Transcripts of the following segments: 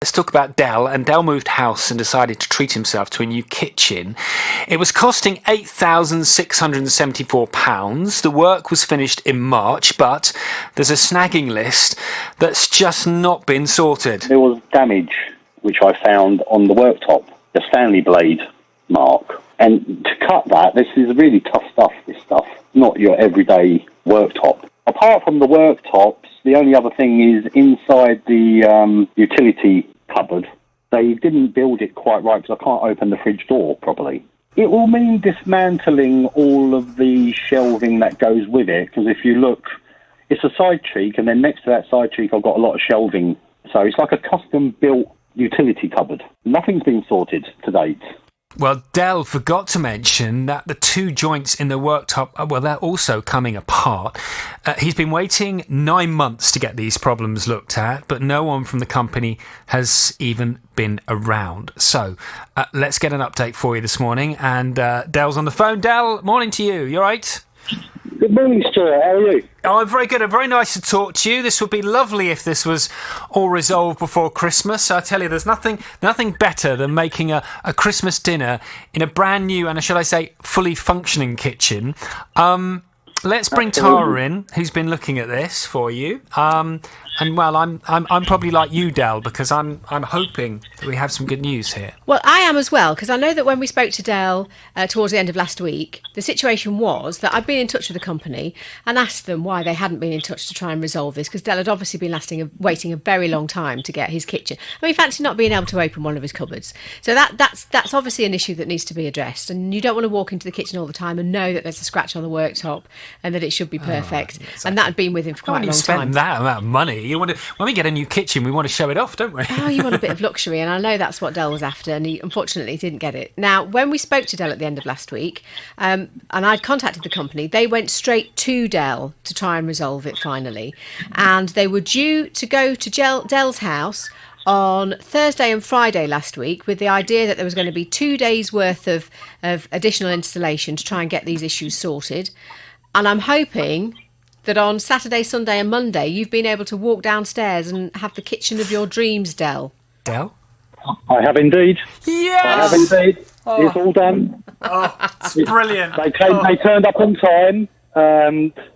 Let's talk about Dell. And Dell moved house and decided to treat himself to a new kitchen. It was costing £8,674. The work was finished in March, but there's a snagging list that's just not been sorted. There was damage, which I found on the worktop, the Stanley blade mark. And to cut that, this is really tough stuff, this stuff, not your everyday worktop. Apart from the worktops, the only other thing is inside the utility cupboard, they didn't build it quite right because I can't open the fridge door properly. It will mean dismantling all of the shelving that goes with it, because if you look, it's a side cheek, and then next to that side cheek I've got a lot of shelving. So it's like a custom-built utility cupboard. Nothing's been sorted to date. Well, Dell forgot to mention that the two joints in the worktop, they're also coming apart. He's been waiting 9 months to get these problems looked at, but no one from the company has even been around. So let's get an update for you this morning. And Dell's on the phone. Dell, morning to you. You all right? Good morning, Stuart. How are you? Oh, I'm very good. Very nice to talk to you. This would be lovely if this was all resolved before Christmas. I tell you, there's nothing better than making a Christmas dinner in a brand new and, should I say, fully functioning kitchen. Let's bring Tara in, who's been looking at this for you. And well, I'm probably like you, Dell, because I'm hoping that we have some good news here. Well, I am as well, because I know that when we spoke to Dell towards the end of last week, the situation was that I'd been in touch with the company and asked them why they hadn't been in touch to try and resolve this, because Dell had obviously been waiting a very long time to get his kitchen. I mean, fancy not being able to open one of his cupboards. So that's obviously an issue that needs to be addressed, and you don't want to walk into the kitchen all the time and know that there's a scratch on the worktop and that it should be perfect. Oh, exactly. And that had been with him for quite a long time. Spend that amount of money. When we get a new kitchen, we want to show it off, don't we? Oh, you want a bit of luxury, and I know that's what Dell was after, and he unfortunately didn't get it. Now, when we spoke to Dell at the end of last week, and I'd contacted the company, they went straight to Dell to try and resolve it finally, and they were due to go to Dell's house on Thursday and Friday last week with the idea that there was going to be 2 days worth of additional installation to try and get these issues sorted. And I'm hoping that on Saturday, Sunday and Monday you've been able to walk downstairs and have the kitchen of your dreams, Dell. Dell? I have indeed. Yes! I have indeed. Oh. It's all done. Oh, it's brilliant. They turned up on time.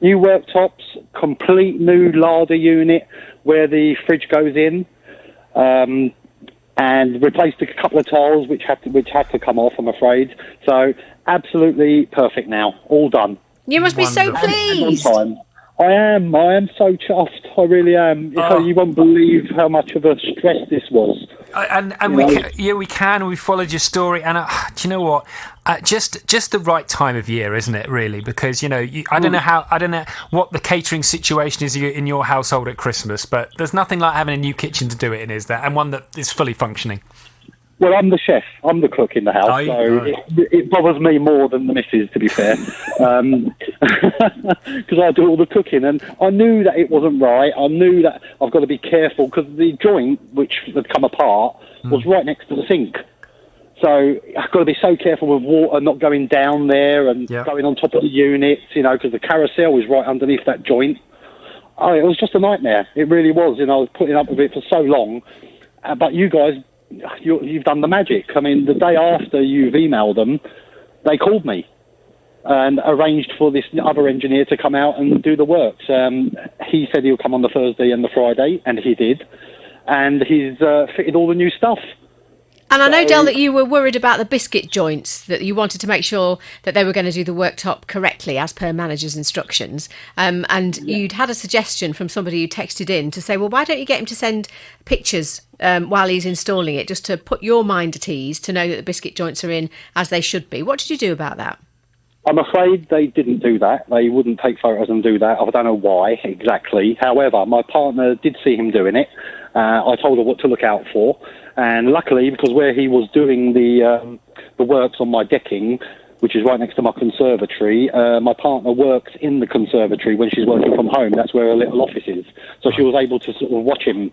New worktops, complete new larder unit where the fridge goes in, and replaced a couple of tiles which had to come off, I'm afraid. So absolutely perfect now. All done. You must be so pleased. I am so chuffed. I really am. You won't believe how much of a stress this was. And we can. We followed your story, and do you know what? Just the right time of year, isn't it? Really, because I don't know what the catering situation is in your household at Christmas, but there's nothing like having a new kitchen to do it in, is there? And one that is fully functioning. Well, I'm the chef. I'm the cook in the house, it bothers me more than the missus, to be fair, because I do all the cooking. And I knew that it wasn't right. I knew that I've got to be careful because the joint, which had come apart, was right next to the sink. So I've got to be so careful with water not going down there and going on top of the units, because the carousel is right underneath that joint. It was just a nightmare. It really was. I was putting up with it for so long. But you guys, you've done the magic. I mean, the day after you've emailed them, they called me and arranged for this other engineer to come out and do the works. He said he'll come on the Thursday and the Friday, and he did. And he's fitted all the new stuff. And I know, Dell, that you were worried about the biscuit joints, that you wanted to make sure that they were going to do the worktop correctly as per manager's instructions. You'd had a suggestion from somebody who texted in to say, well, why don't you get him to send pictures while he's installing it, just to put your mind at ease, to know that the biscuit joints are in as they should be. What did you do about that? I'm afraid they didn't do that. They wouldn't take photos and do that. I don't know why exactly. However, my partner did see him doing it. I told her what to look out for. And luckily, because where he was doing the works on my decking, which is right next to my conservatory, my partner works in the conservatory when she's working from home. That's where her little office is. So she was able to sort of watch him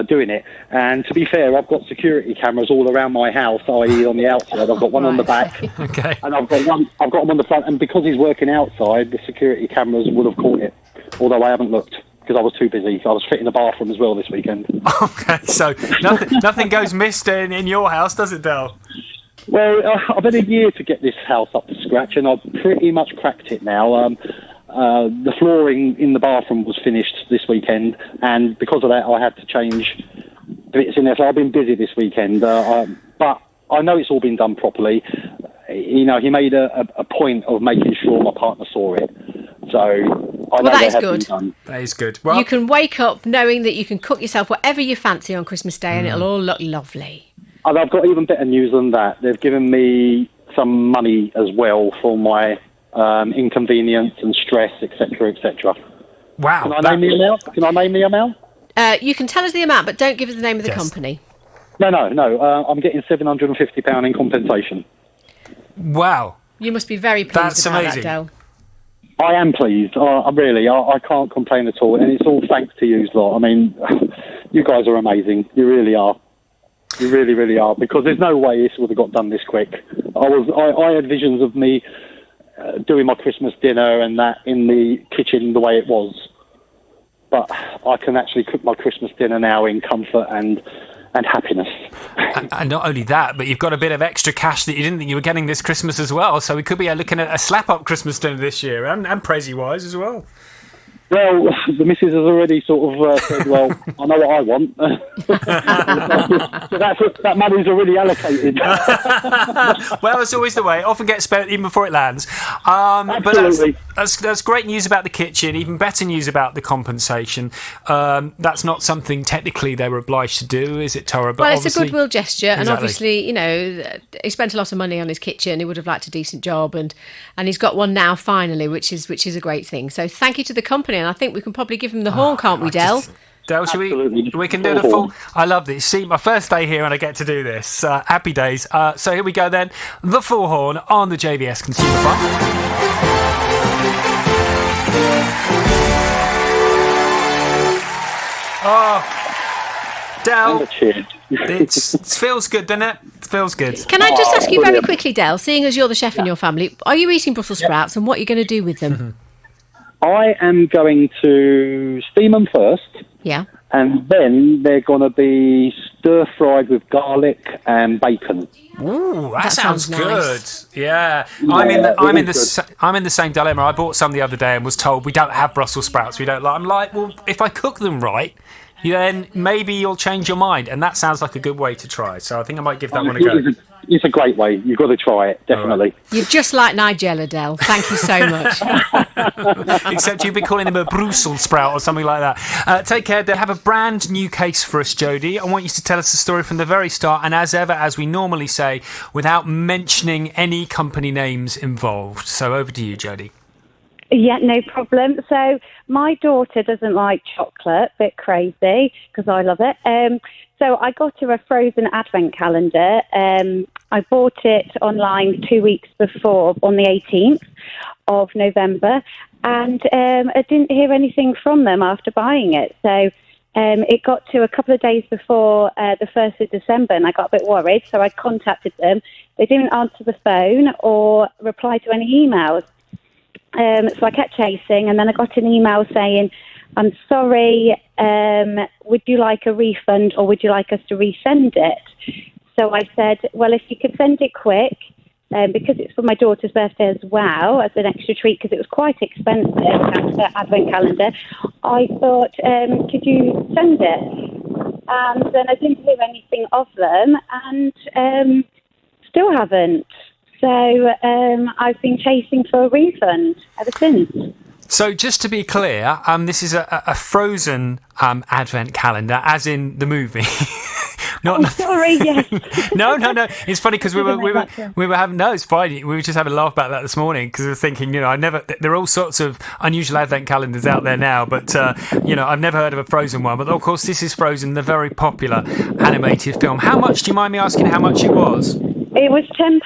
doing it. And to be fair, I've got security cameras all around my house, i.e. on the outside. I've got one on the back, and I've got one on the front. And because he's working outside, the security cameras would have caught it, although I haven't looked. because I was too busy. I was fitting the bathroom as well this weekend. Okay, so nothing goes missed in your house, does it, Del? Well, I've had a year to get this house up to scratch, and I've pretty much cracked it now. The flooring in the bathroom was finished this weekend, and because of that, I had to change bits in there. So I've been busy this weekend, but I know it's all been done properly. You know, he made a point of making sure my partner saw it. So I know that is has good. been done. That is good. Well, You can wake up knowing that you can cook yourself whatever you fancy on Christmas Day and it'll all look lovely. And I've got even better news than that. They've given me some money as well for my inconvenience and stress, etc., etc. wow. Can I name the amount? Can I name the amount? You can tell us the amount, but don't give us the name of the Yes. company. No. I'm getting £750 in compensation. Wow. You must be very pleased That's about amazing. that, Del. I am pleased. I can't complain at all, and it's all thanks to you lot. I mean, you guys are amazing. You really are. You really, really are. Because there's no way this would have got done this quick. I had visions of me doing my Christmas dinner and that in the kitchen the way it was, but I can actually cook my Christmas dinner now in comfort and happiness. And not only that, but you've got a bit of extra cash that you didn't think you were getting this Christmas as well. So we could be looking at a slap-up Christmas dinner this year, and Prezi-wise as well. Well, the missus has already sort of said, well, I know what I want. So that money's already allocated. Well, it's always the way. It often gets spent even before it lands. But Absolutely. that's great news about the kitchen. Even better news about the compensation. That's not something technically they were obliged to do, is it, Tara? But Well, it's a obviously- goodwill gesture, and Exactly. obviously, you know, he spent a lot of money on his kitchen. He would have liked a decent job, and he's got one now finally, which is a great thing. So thank you to the company, and I think we can probably give him the horn, can't we, Del? Del, should Absolutely. we can do the full. I love this. See, my first day here and I get to do this. Happy days. So here we go then. The full horn on the JVS Consumer Front. Oh, Del, Cheers. it feels good, doesn't it? It feels good. Can I just ask you very brilliant. quickly, Del, seeing as you're the chef in your family, are you eating Brussels sprouts, and what are you going to do with them? I am going to steam them first, Yeah. and then they're going to be stir-fried with garlic and bacon. Ooh, that sounds sounds good. nice. Yeah, Yeah, I'm in it the is I'm in the same dilemma. I bought some the other day and was told we don't have Brussels sprouts. We don't like. I'm like, well, if I cook them right, then maybe you'll change your mind. And that sounds like a good way to try. So I think I might give that one a go. It's a great way. You've got to try it, definitely. You're just like Nigella, Del. Thank you so much. Except you've been calling them a Brussels sprout or something like that. Take care. They have a brand new case for us, Jodie. I want you to tell us the story from the very start, and as ever, as we normally say, without mentioning any company names involved. So over to you, Jodie. Yeah, no problem. So my daughter doesn't like chocolate, bit crazy, because I love it. So I got her a frozen advent calendar. I bought it online 2 weeks before, on the 18th of November, and I didn't hear anything from them after buying it. So it got to a couple of days before the 1st of December, and I got a bit worried, so I contacted them. They didn't answer the phone or reply to any emails. So I kept chasing, and then I got an email saying, I'm sorry, would you like a refund or would you like us to resend it? So I said, well, if you could send it quick, because it's for my daughter's birthday as well, as an extra treat, because it was quite expensive, that advent calendar, I thought, could you send it? And then I didn't hear anything of them, and still haven't. So I've been chasing for a refund ever since. So just to be clear, this is a frozen advent calendar, as in the movie. Not Sorry, yes. no. It's funny because we were having it's fine. We were just having a laugh about that this morning because we were thinking, there are all sorts of unusual advent calendars out there now, but I've never heard of a Frozen one. But of course, this is Frozen, the very popular animated film. How much? Do you mind me asking how much it was? It was £10.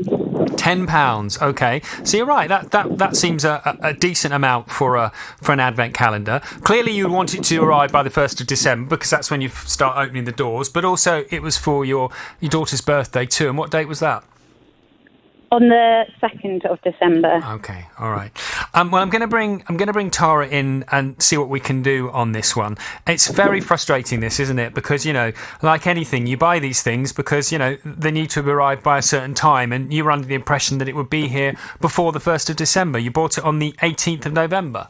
£10. Okay, so you're right. That seems a decent amount for an advent calendar. Clearly, you'd want it to arrive by the 1st of December because that's when you start opening the doors. But also, it was for your daughter's birthday too. And what date was that? On the 2nd of December. Okay, all right. Well, I'm going to bring Tara in and see what we can do on this one. It's very frustrating, this, isn't it? Because, you know, like anything, you buy these things because, you know, they need to arrive by a certain time, and you were under the impression that it would be here before the 1st of December. You bought it on the 18th of November.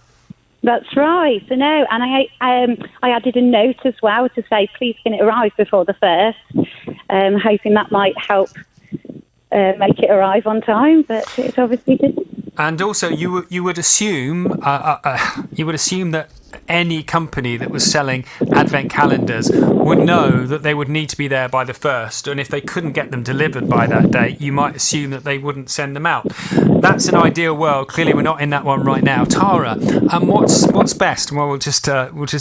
That's right. I know, and I added a note as well to say, please can it arrive before the 1st, hoping that might help make it arrive on time, but it obviously didn't. And also, you would assume that any company that was selling advent calendars would know that they would need to be there by the 1st, and if they couldn't get them delivered by that date, you might assume that they wouldn't send them out. That's an ideal world. Clearly, we're not in that one right now. Tara, what's best? Well, we'll just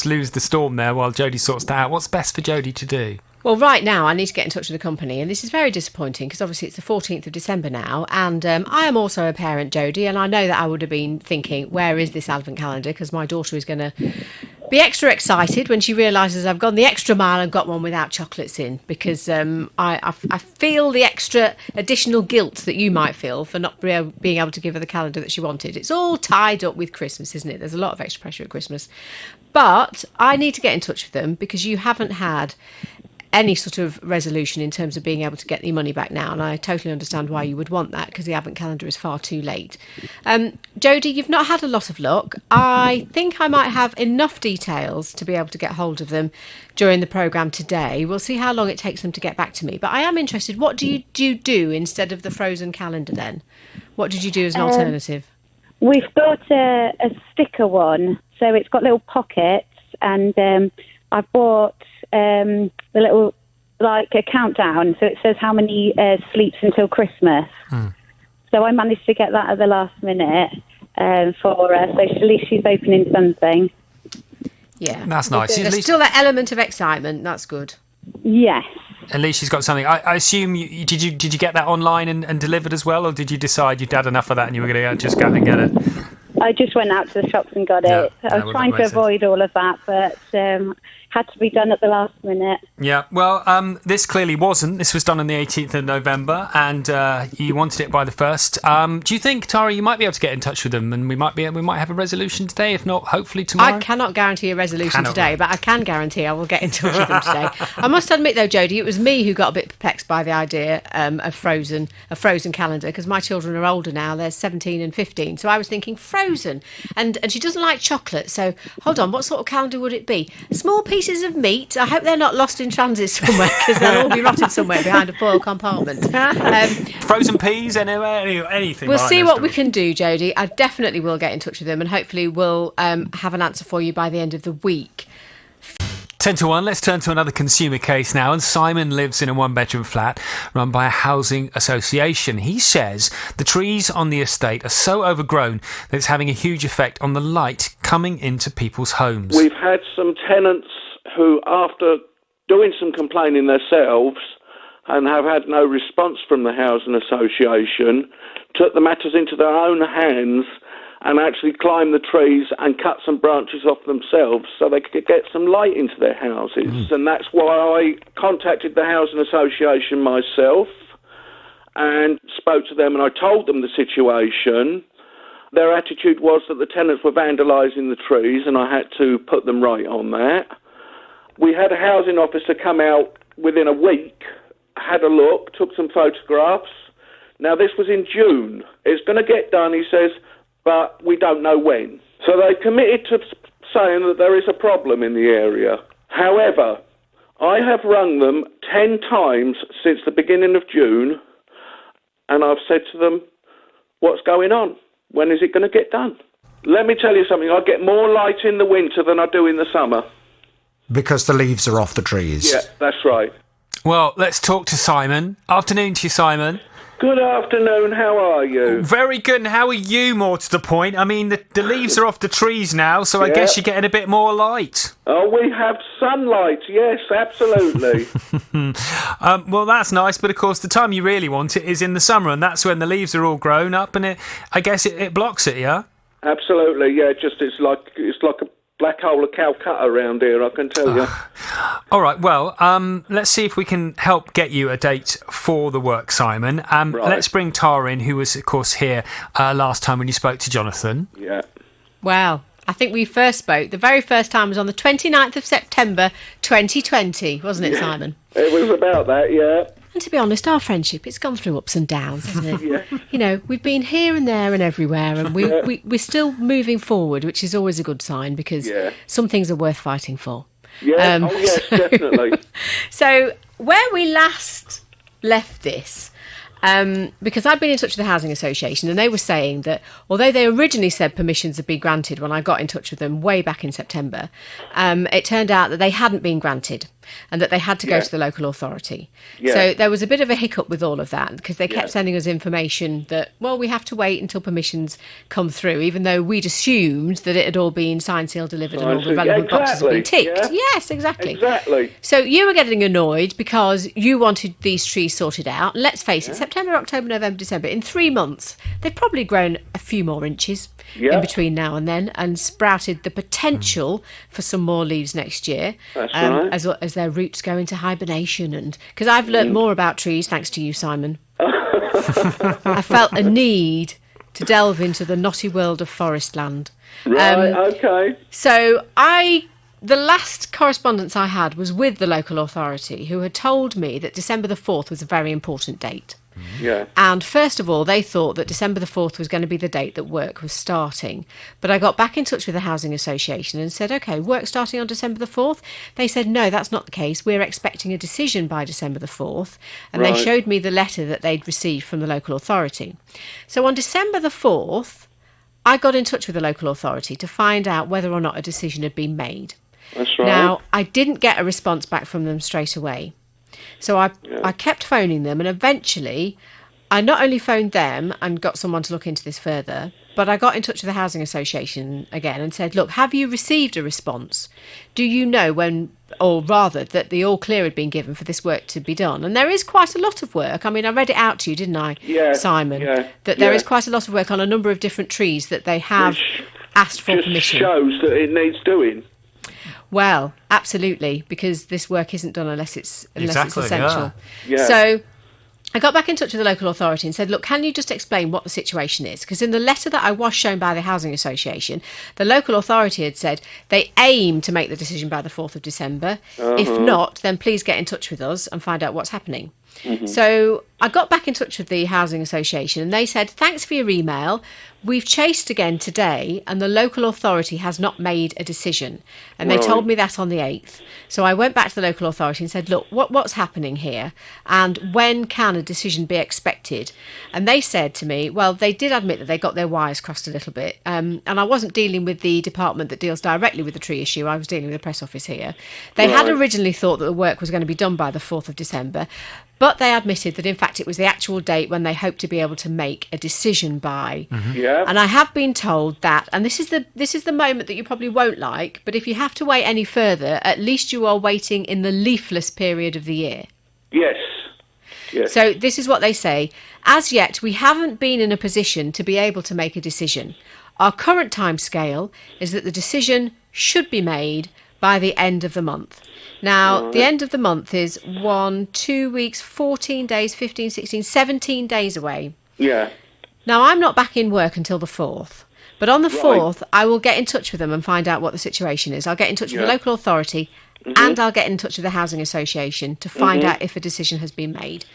lose the storm there while Jodie sorts that out. What's best for Jodie to do? Well, right now, I need to get in touch with the company, and this is very disappointing because obviously it's the 14th of December now, and I am also a parent, Jodie, and I know that I would have been thinking, where is this advent calendar? Because my daughter is going to be extra excited when she realises I've gone the extra mile and got one without chocolates in, because I feel the extra additional guilt that you might feel for not being able to give her the calendar that she wanted. It's all tied up with Christmas, isn't it? There's a lot of extra pressure at Christmas. But I need to get in touch with them because you haven't had any sort of resolution in terms of being able to get your money back now, and I totally understand why you would want that because the advent calendar is far too late. Jodie, you've not had a lot of luck. I think I might have enough details to be able to get hold of them during the programme today. We'll see how long it takes them to get back to me, but I am interested. What do you do instead of the frozen calendar then? What did you do as an alternative? We've got a sticker one, so it's got little pockets, and I bought the little, like, a countdown, so it says how many sleeps until Christmas. So I managed to get that at the last minute for her, so at least she's opening something. Yeah, that's nice. There's still that element of excitement. That's good. Yes. At least she's got something. I assume did you get that online and delivered as well, or did you decide you'd had enough of that and you were going to just go and get it? I just went out to the shops and got it. I was trying to avoid all of that, but had to be done at the last minute. Yeah, well, this clearly wasn't. This was done on the 18th of November, and you wanted it by the 1st. Do you think, Tara, you might be able to get in touch with them, and we might have a resolution today, if not, hopefully tomorrow? I cannot guarantee a resolution today, but I can guarantee I will get in touch with them today. I must admit, though, Jodie, it was me who got a bit perplexed by the idea of a frozen calendar, because my children are older now. They're 17 and 15, so I was thinking frozen, and she doesn't like chocolate, so hold on, what sort of calendar would it be? Small pieces of meat. I hope they're not lost in transit somewhere, because they'll all be rotted somewhere behind a foil compartment. Frozen peas, anywhere, anything. We'll see what we can do, Jodie. I definitely will get in touch with them, and hopefully we'll have an answer for you by the end of the week. 10 to 1, let's turn to another consumer case now. And Simon lives in a one-bedroom flat run by a housing association. He says the trees on the estate are so overgrown that it's having a huge effect on the light coming into people's homes. We've had some tenants who, after doing some complaining themselves and have had no response from the housing association, took the matters into their own hands and actually climbed the trees and cut some branches off themselves so they could get some light into their houses. And that's why I contacted the housing association myself and spoke to them, and I told them the situation. Their attitude was that the tenants were vandalising the trees, and I had to put them right on that. We had a housing officer come out within a week, had a look, took some photographs. Now, this was in June. It's going to get done, he says, but we don't know when. So they committed to saying that there is a problem in the area. However, I have rung them 10 times since the beginning of June, and I've said to them, what's going on? When is it going to get done? Let me tell you something, I get more light in the winter than I do in the summer. Because the leaves are off the trees. Yeah, that's right. Well, let's talk to Simon. Afternoon to you, Simon. Good afternoon, how are you? Very good, and how are you, more to the point? I mean, the leaves are off the trees now, so I guess you're getting a bit more light. Oh, we have sunlight, yes, absolutely. Well, that's nice, but of course the time you really want it is in the summer, and that's when the leaves are all grown up, and I guess it blocks it, yeah? Absolutely, yeah, it's like a black hole of Calcutta around here, I can tell you. All right, well, let's see if we can help get you a date for the work, Simon. Right. Let's bring Tara in, who was, of course, here last time when you spoke to Jonathan. Yeah. Well, I think we first spoke, the very first time was on the 29th of September 2020, wasn't it, Simon? It was about that, yeah. And to be honest, our friendship, it's gone through ups and downs, hasn't it? Yeah. You know, we've been here and there and everywhere, and we're still moving forward, which is always a good sign, because some things are worth fighting for. Yeah, yes, definitely. So where we last left this, because I'd been in touch with the Housing Association, and they were saying that although they originally said permissions had been granted when I got in touch with them way back in September, it turned out that they hadn't been granted and that they had to go to the local authority. Yeah. So there was a bit of a hiccup with all of that, because they kept sending us information that, well, we have to wait until permissions come through, even though we'd assumed that it had all been signed, sealed, delivered, and all the relevant boxes had been ticked. Yeah. Yes, exactly. Exactly. So you were getting annoyed because you wanted these trees sorted out. And let's face it, September, October, November, December, in 3 months, they've probably grown a few more inches in between now and then, and sprouted the potential for some more leaves next year. That's right. As their roots go into hibernation. And because I've learnt more about trees thanks to you, Simon. I felt a need to delve into the knotty world of forest land. Right, okay. So the last correspondence I had was with the local authority, who had told me that December the 4th was a very important date. Yeah. And first of all, they thought that December the 4th was going to be the date that work was starting. But I got back in touch with the Housing Association and said, OK, work starting on December the 4th? They said, no, that's not the case. We're expecting a decision by December the 4th. And they showed me the letter that they'd received from the local authority. So on December the 4th, I got in touch with the local authority to find out whether or not a decision had been made. That's right. Now, I didn't get a response back from them straight away. So I kept phoning them, and eventually I not only phoned them and got someone to look into this further, but I got in touch with the Housing Association again and said, look, have you received a response? Do you know when, or rather, that the all clear had been given for this work to be done? And there is quite a lot of work. I mean, I read it out to you, didn't I, Simon? Yeah. That there is quite a lot of work on a number of different trees that they have asked for permission. Shows that it needs doing. Well, absolutely, because this work isn't done unless it's essential. Yeah. So I got back in touch with the local authority and said, look, can you just explain what the situation is? Because in the letter that I was shown by the Housing Association, the local authority had said they aim to make the decision by the 4th of December. If not, then please get in touch with us and find out what's happening. So I got back in touch with the Housing Association, and they said, thanks for your email. We've chased again today, and the local authority has not made a decision. And they told me that on the 8th. So I went back to the local authority and said, look, what's happening here? And when can a decision be expected? And they said to me, well, they did admit that they got their wires crossed a little bit. And I wasn't dealing with the department that deals directly with the tree issue. I was dealing with the press office here. They had originally thought that the work was going to be done by the 4th of December. But they admitted that, in fact, it was the actual date when they hoped to be able to make a decision by. Yeah. And I have been told that, and this is the moment that you probably won't like, but if you have to wait any further, at least you are waiting in the leafless period of the year. Yes. Yes. So this is what they say. As yet, we haven't been in a position to be able to make a decision. Our current timescale is that the decision should be made by the end of the month. Now, the end of the month is 2 weeks, 14 days, 15, 16, 17 days away. Yeah. Now, I'm not back in work until the 4th. But on the 4th, I will get in touch with them and find out what the situation is. I'll get in touch with the local authority and I'll get in touch with the Housing Association to find out if a decision has been made.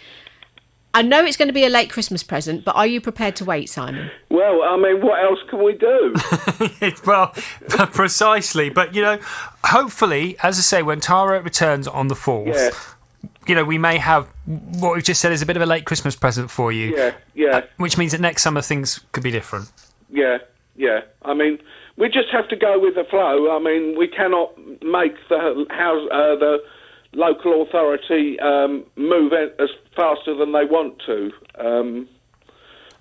I know it's going to be a late Christmas present, but are you prepared to wait, Simon? Well, I mean, what else can we do? Well, precisely. But, hopefully, as I say, when Tara returns on the 4th, we may have what we've just said is a bit of a late Christmas present for you. Yeah. Which means that next summer things could be different. Yeah. I mean, we just have to go with the flow. I mean, we cannot make the local authority move as faster than they want to.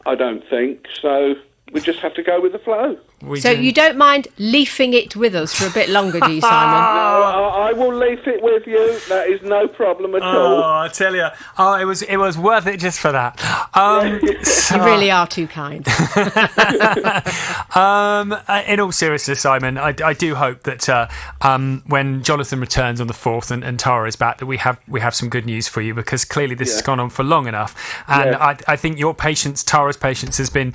I don't think so. We just have to go with the flow. So you don't mind leafing it with us for a bit longer, do you, Simon? No, I will leave it with you. That is no problem at all. Oh, I tell you. Oh, it was worth it just for that. You really are too kind. In all seriousness, Simon, I do hope that when Jonathan returns on the 4th and Tara is back, that we have some good news for you, because clearly this has gone on for long enough, and I think your patience, Tara's patience, has been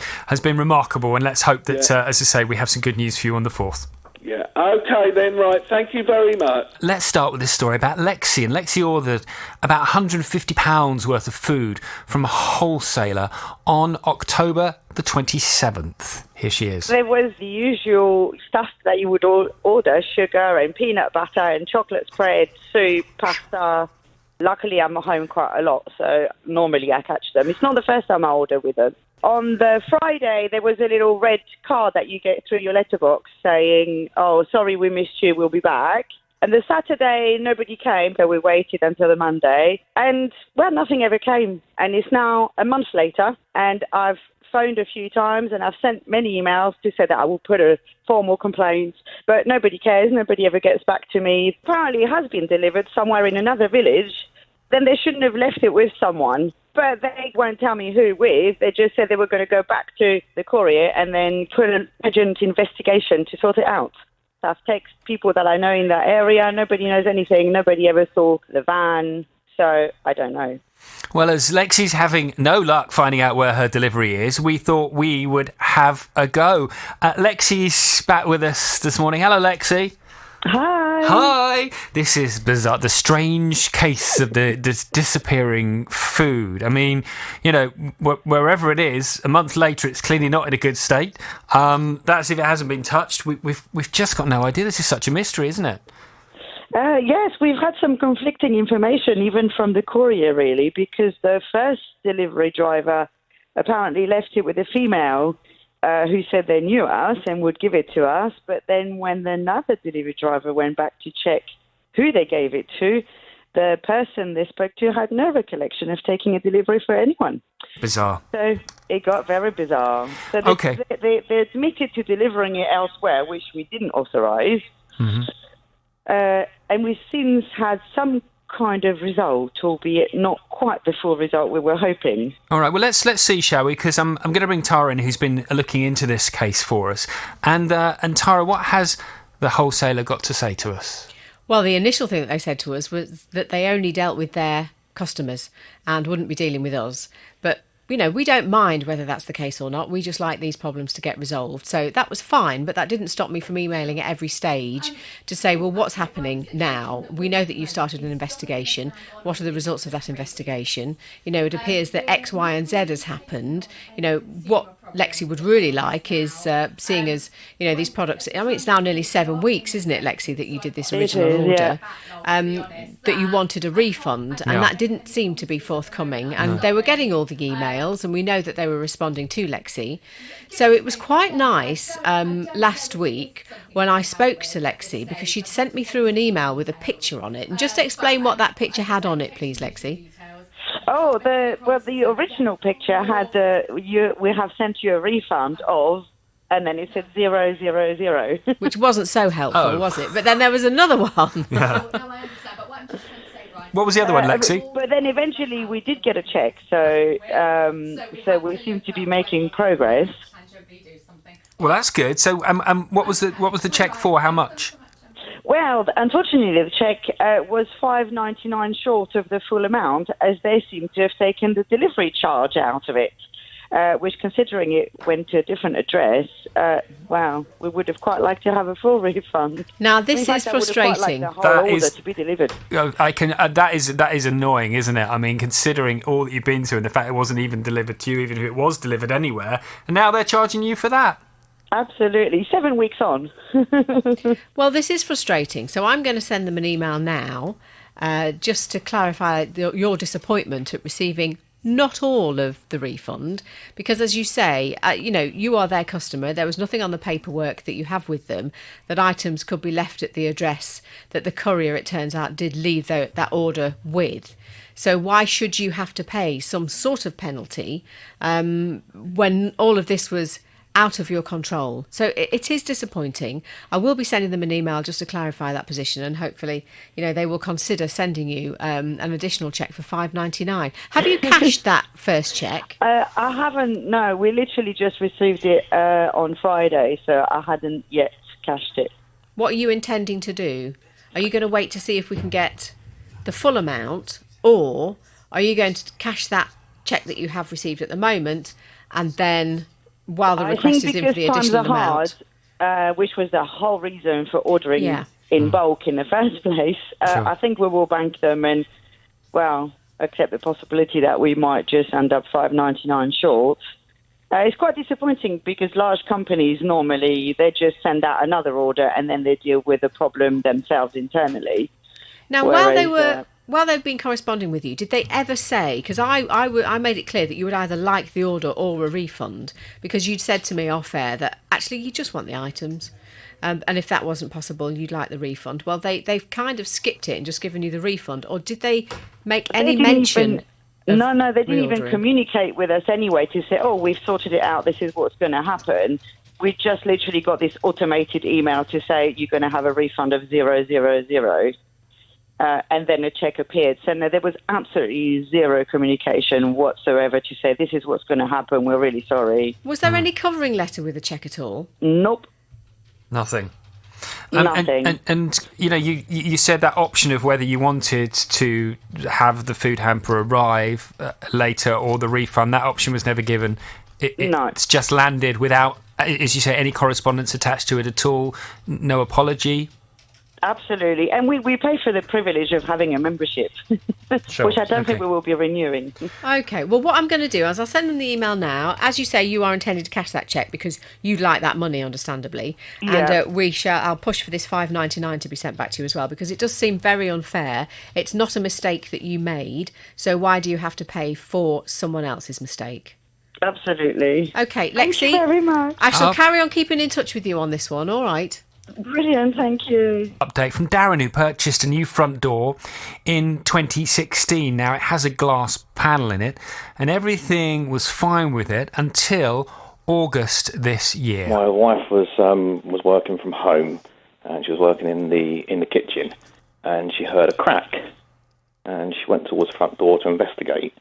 remarkable, and let's hope that, as I say, we have some good news for you on the 4th. Yeah. Okay then. Right. Thank you very much. Let's start with this story about Lexi. And Lexi ordered about £150 worth of food from a wholesaler on October the 27th. Here she is. There was the usual stuff that you would order: sugar and peanut butter and chocolate spread, soup, pasta. Luckily, I'm at home quite a lot, so normally I catch them. It's not the first time I order with them. On the Friday, there was a little red card that you get through your letterbox saying, "Oh, sorry, we missed you, we'll be back." And the Saturday, nobody came, so we waited until the Monday. And, well, nothing ever came. And it's now a month later, and I've phoned a few times and I've sent many emails to say that I will put a formal complaint, but nobody cares. Nobody ever gets back to me. Apparently it has been delivered somewhere in another village. Then they shouldn't have left it with someone, but they won't tell me who with. They just said they were going to go back to the courier and then put an urgent investigation to sort it out. So I've texted people that I know in that area. Nobody knows anything. Nobody ever saw the van. So I don't know. Well, as Lexi's having no luck finding out where her delivery is, we thought we would have a go. Lexi's back with us this morning. Hello, Lexi. Hi. Hi. This is bizarre. The strange case of this disappearing food. I mean, you know, wherever it is, a month later, it's clearly not in a good state. That's if it hasn't been touched. We've just got no idea. This is such a mystery, isn't it? Yes, we've had some conflicting information, even from the courier, really, because the first delivery driver apparently left it with a female who said they knew us and would give it to us. But then when another delivery driver went back to check who they gave it to, the person they spoke to had no recollection of taking a delivery for anyone. Bizarre. So it got very bizarre. So they admitted to delivering it elsewhere, which we didn't authorise. Mm-hmm. And we've since had some kind of result, albeit not quite the full result we were hoping. All right, well, let's see, shall we? Because I'm going to bring Tara in, who's been looking into this case for us. And Tara, what has the wholesaler got to say to us? Well, the initial thing that they said to us was that they only dealt with their customers and wouldn't be dealing with us. But you know, we don't mind whether that's the case or not. We just like these problems to get resolved. So that was fine, but that didn't stop me from emailing at every stage to say, well, what's happening now? We know that you've started an investigation. What are the results of that investigation? You know, it appears that X, Y, and Z has happened. You know, what Lexi would really like is seeing as, you know, these products, I mean, it's now nearly 7 weeks, isn't it, Lexi, that you did this original order, that you wanted a refund, and that didn't seem to be forthcoming. And they were getting all the emails, and we know that they were responding to Lexi. So it was quite nice last week when I spoke to Lexi, because she'd sent me through an email with a picture on it. And just to explain what that picture had on it, please, Lexi. Oh, the original picture had we have sent you a refund of, and then it said 000. Which wasn't so helpful, was it? But then there was another one. Yeah. What was the other one, Lexi? But then eventually we did get a check, so we seem to be making progress. Well, that's good. So, what was the check for? How much? Well, unfortunately, the check was $5.99 short of the full amount, as they seem to have taken the delivery charge out of it, which, considering it went to a different address, we would have quite liked to have a full refund. Now, this is frustrating. I would have quite liked the whole order to be delivered. I can. That is annoying, isn't it? I mean, considering all that you've been through and the fact it wasn't even delivered to you, even if it was delivered anywhere, and now they're charging you for that. Absolutely. 7 weeks on. Well, this is frustrating. So I'm going to send them an email now just to clarify your disappointment at receiving not all of the refund, because as you say, you are their customer. There was nothing on the paperwork that you have with them that items could be left at the address that the courier, it turns out, did leave that order with. So why should you have to pay some sort of penalty when all of this was out of your control. So it is disappointing. I will be sending them an email just to clarify that position, and hopefully, they will consider sending you an additional cheque for $5.99. Have you cashed that first cheque? I haven't. No, we literally just received it on Friday, so I hadn't yet cashed it. What are you intending to do? Are you going to wait to see if we can get the full amount, or are you going to cash that cheque that you have received at the moment, and then while the request is in for the additional amount? Which was the whole reason for ordering in bulk in the first place. Sure. I think we will bank them and, accept the possibility that we might just end up $5.99 short. It's quite disappointing because large companies normally they just send out another order and then they deal with the problem themselves internally. Now, while they've been corresponding with you, did they ever say, because I made it clear that you would either like the order or a refund, because you'd said to me off air that actually you just want the items, and if that wasn't possible, you'd like the refund. Well, they've kind of skipped it and just given you the refund, or did they make any mention? No, they didn't even communicate with us anyway to say, we've sorted it out, this is what's going to happen. We just literally got this automated email to say you're going to have a refund of 000. And then a cheque appeared. So no, there was absolutely zero communication whatsoever to say this is what's going to happen. We're really sorry. Was there any covering letter with the cheque at all? Nope. Nothing. Nothing. And you said that option of whether you wanted to have the food hamper arrive later or the refund, that option was never given. No. It's just landed without, as you say, any correspondence attached to it at all, no apology. Absolutely. And we pay for the privilege of having a membership, Sure. which I don't think we will be renewing. Okay. Well, what I'm going to do is I'll send them the email now. As you say, you are intending to cash that cheque because you'd like that money, understandably. Yeah. And I'll push for this $5.99 to be sent back to you as well, because it does seem very unfair. It's not a mistake that you made, so why do you have to pay for someone else's mistake? Absolutely. Okay, Lexi. Thank you very much. I shall carry on keeping in touch with you on this one, all right? Brilliant, thank you. Update from Darren, who purchased a new front door in 2016. Now, it has a glass panel in it, and everything was fine with it until August this year. My wife was working from home, and she was working in the kitchen, and she heard a crack, and she went towards the front door to investigate,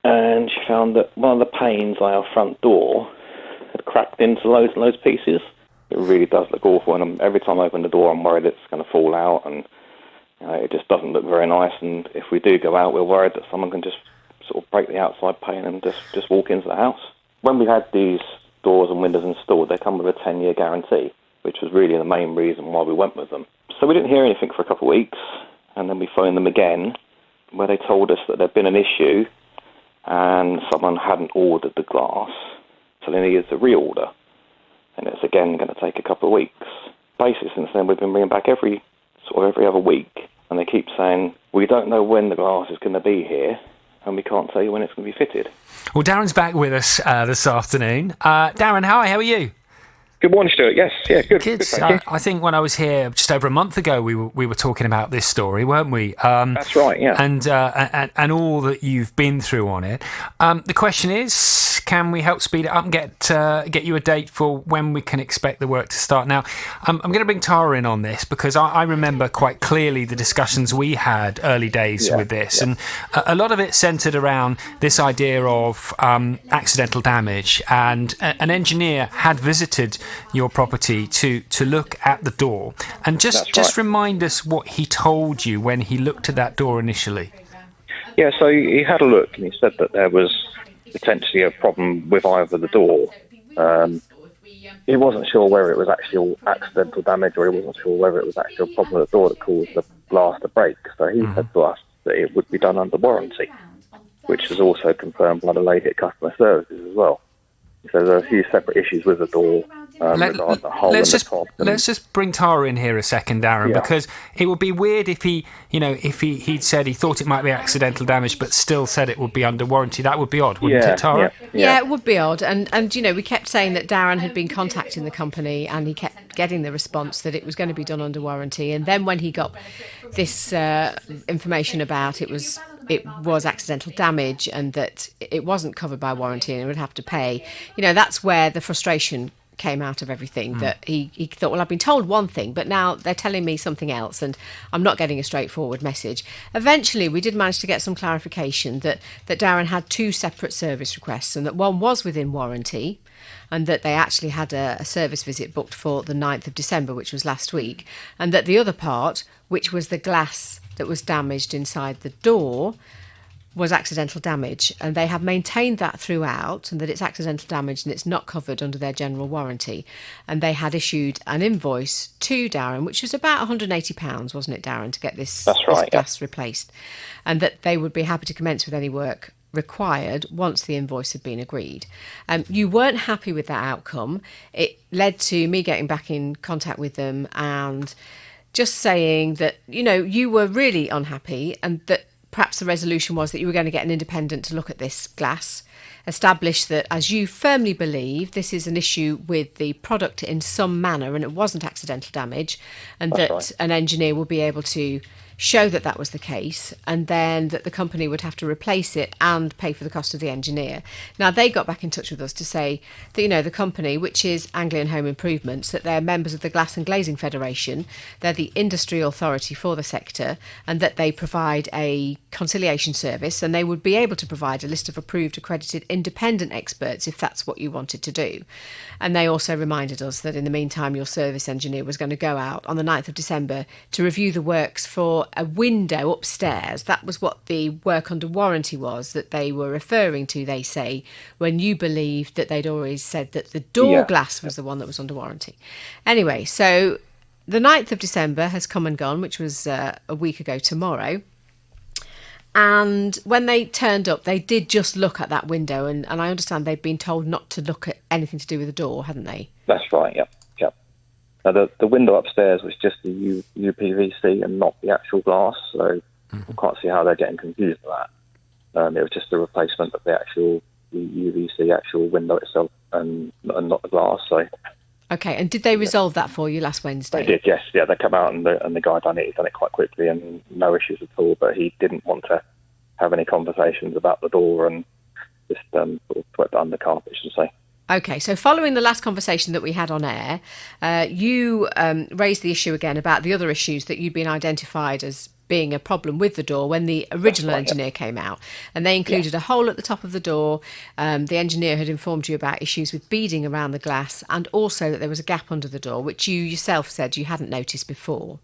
and she found that one of the panes on our front door had cracked into loads and loads of pieces. It really does look awful, and every time I open the door, I'm worried it's going to fall out, and it just doesn't look very nice. And if we do go out, we're worried that someone can just sort of break the outside pane and just walk into the house. When we had these doors and windows installed, they come with a 10-year guarantee, which was really the main reason why we went with them. So we didn't hear anything for a couple of weeks, and then we phoned them again, where they told us that there'd been an issue, and someone hadn't ordered the glass, so they needed to reorder. And it's again going to take a couple of weeks. Basically, since then, we've been ringing back every other week, and they keep saying, we don't know when the glass is going to be here, and we can't tell you when it's going to be fitted. Well, Darren's back with us this afternoon. Darren, hi, how are you? Good morning, Stuart. Yes, yeah, good. I think when I was here just over a month ago, we were talking about this story, weren't we? That's right, yeah. And all that you've been through on it. The question is, can we help speed it up and get you a date for when we can expect the work to start? Now, I'm going to bring Tara in on this because I remember quite clearly the discussions we had early days with this, and a lot of it centred around this idea of accidental damage, and an engineer had visited your property to look at the door, and just remind us what he told you when he looked at that door initially. Yeah, so he had a look and he said that there was potentially a problem with either the door. He wasn't sure whether it was actually accidental damage or he wasn't sure whether it was actually a problem with the door that caused the glass to break. So he said to us that it would be done under warranty, which was also confirmed by the lady at customer services as well. So there are a few separate issues with the door. Regarding the hole in the top. Let's just bring Tara in here a second, Darren, because it would be weird if he'd said he thought it might be accidental damage, but still said it would be under warranty. That would be odd, wouldn't it, Tara? Yeah, it would be odd. And we kept saying that Darren had been contacting the company, and he kept getting the response that it was going to be done under warranty. And then when he got this information about it was it was accidental damage and that it wasn't covered by warranty and it would have to pay, that's where the frustration came out of everything, that he thought, well, I've been told one thing, but now they're telling me something else and I'm not getting a straightforward message. Eventually, we did manage to get some clarification that Darren had 2 separate service requests and that one was within warranty and that they actually had a service visit booked for the 9th of December, which was last week, and that the other part, which was the glass that was damaged inside the door, was accidental damage, and they have maintained that throughout, and that it's accidental damage and it's not covered under their general warranty. And they had issued an invoice to Darren, which was about £180, wasn't it, Darren, to get this glass replaced, and that they would be happy to commence with any work required once the invoice had been agreed. You weren't happy with that outcome. It led to me getting back in contact with them and just saying that, you were really unhappy and that perhaps the resolution was that you were going to get an independent to look at this glass, establish that, as you firmly believe, this is an issue with the product in some manner and it wasn't accidental damage, and an engineer will be able to show that that was the case, and then that the company would have to replace it and pay for the cost of the engineer. Now, they got back in touch with us to say that, the company, which is Anglian Home Improvements, that they're members of the Glass and Glazing Federation, they're the industry authority for the sector, and that they provide a conciliation service, and they would be able to provide a list of approved, accredited, independent experts if that's what you wanted to do. And they also reminded us that in the meantime, your service engineer was going to go out on the 9th of December to review the works for a window upstairs. That was what the work under warranty was that they were referring to, they say, when you believed that they'd always said that the door glass was the one that was under warranty. Anyway, so the 9th of December has come and gone, which was a week ago tomorrow. And when they turned up, they did just look at that window, and I understand they'd been told not to look at anything to do with the door, hadn't they? That's right, yep. Now, the window upstairs was just the UPVC and not the actual glass, so I can't see how they're getting confused with that. It was just a replacement of the UVC actual window itself and not the glass. So. Okay, and did they resolve that for you last Wednesday? They did, yes. Yeah, they come out and the guy done it. He done it quite quickly and no issues at all, but he didn't want to have any conversations about the door and just sort of swept it under the carpet, should I say. Okay, so following the last conversation that we had on air, you raised the issue again about the other issues that you'd been identified as being a problem with the door when the original engineer came out. And they included a hole at the top of the door. The engineer had informed you about issues with beading around the glass and also that there was a gap under the door, which you yourself said you hadn't noticed before.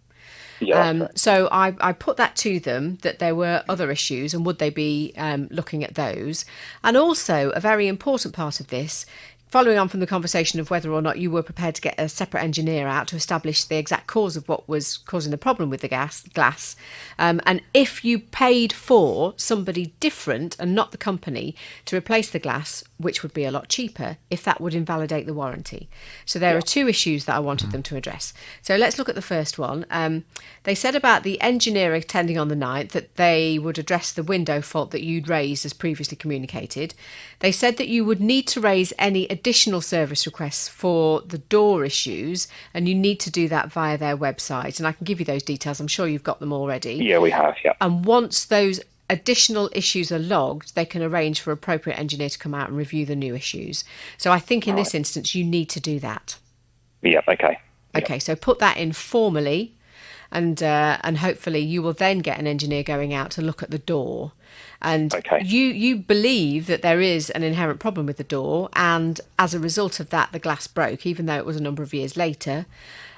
So I put that to them, that there were other issues and would they be looking at those. And also a very important part of this, following on from the conversation of whether or not you were prepared to get a separate engineer out to establish the exact cause of what was causing the problem with the glass, and if you paid for somebody different and not the company to replace the glass, which would be a lot cheaper, if that would invalidate the warranty. So there are 2 issues that I wanted them to address. So let's look at the first one. They said about the engineer attending on the 9th that they would address the window fault that you'd raised as previously communicated. They said that you would need to raise any additional service requests for the door issues, and you need to do that via their website. And I can give you those details. I'm sure you've got them already. Yeah, we have, yeah. And once those additional issues are logged, they can arrange for appropriate engineer to come out and review the new issues. So I think in this instance, you need to do that. Yeah, okay. Okay, so put that in formally, and hopefully you will then get an engineer going out to look at the door. And you believe that there is an inherent problem with the door, and as a result of that, the glass broke, even though it was a number of years later.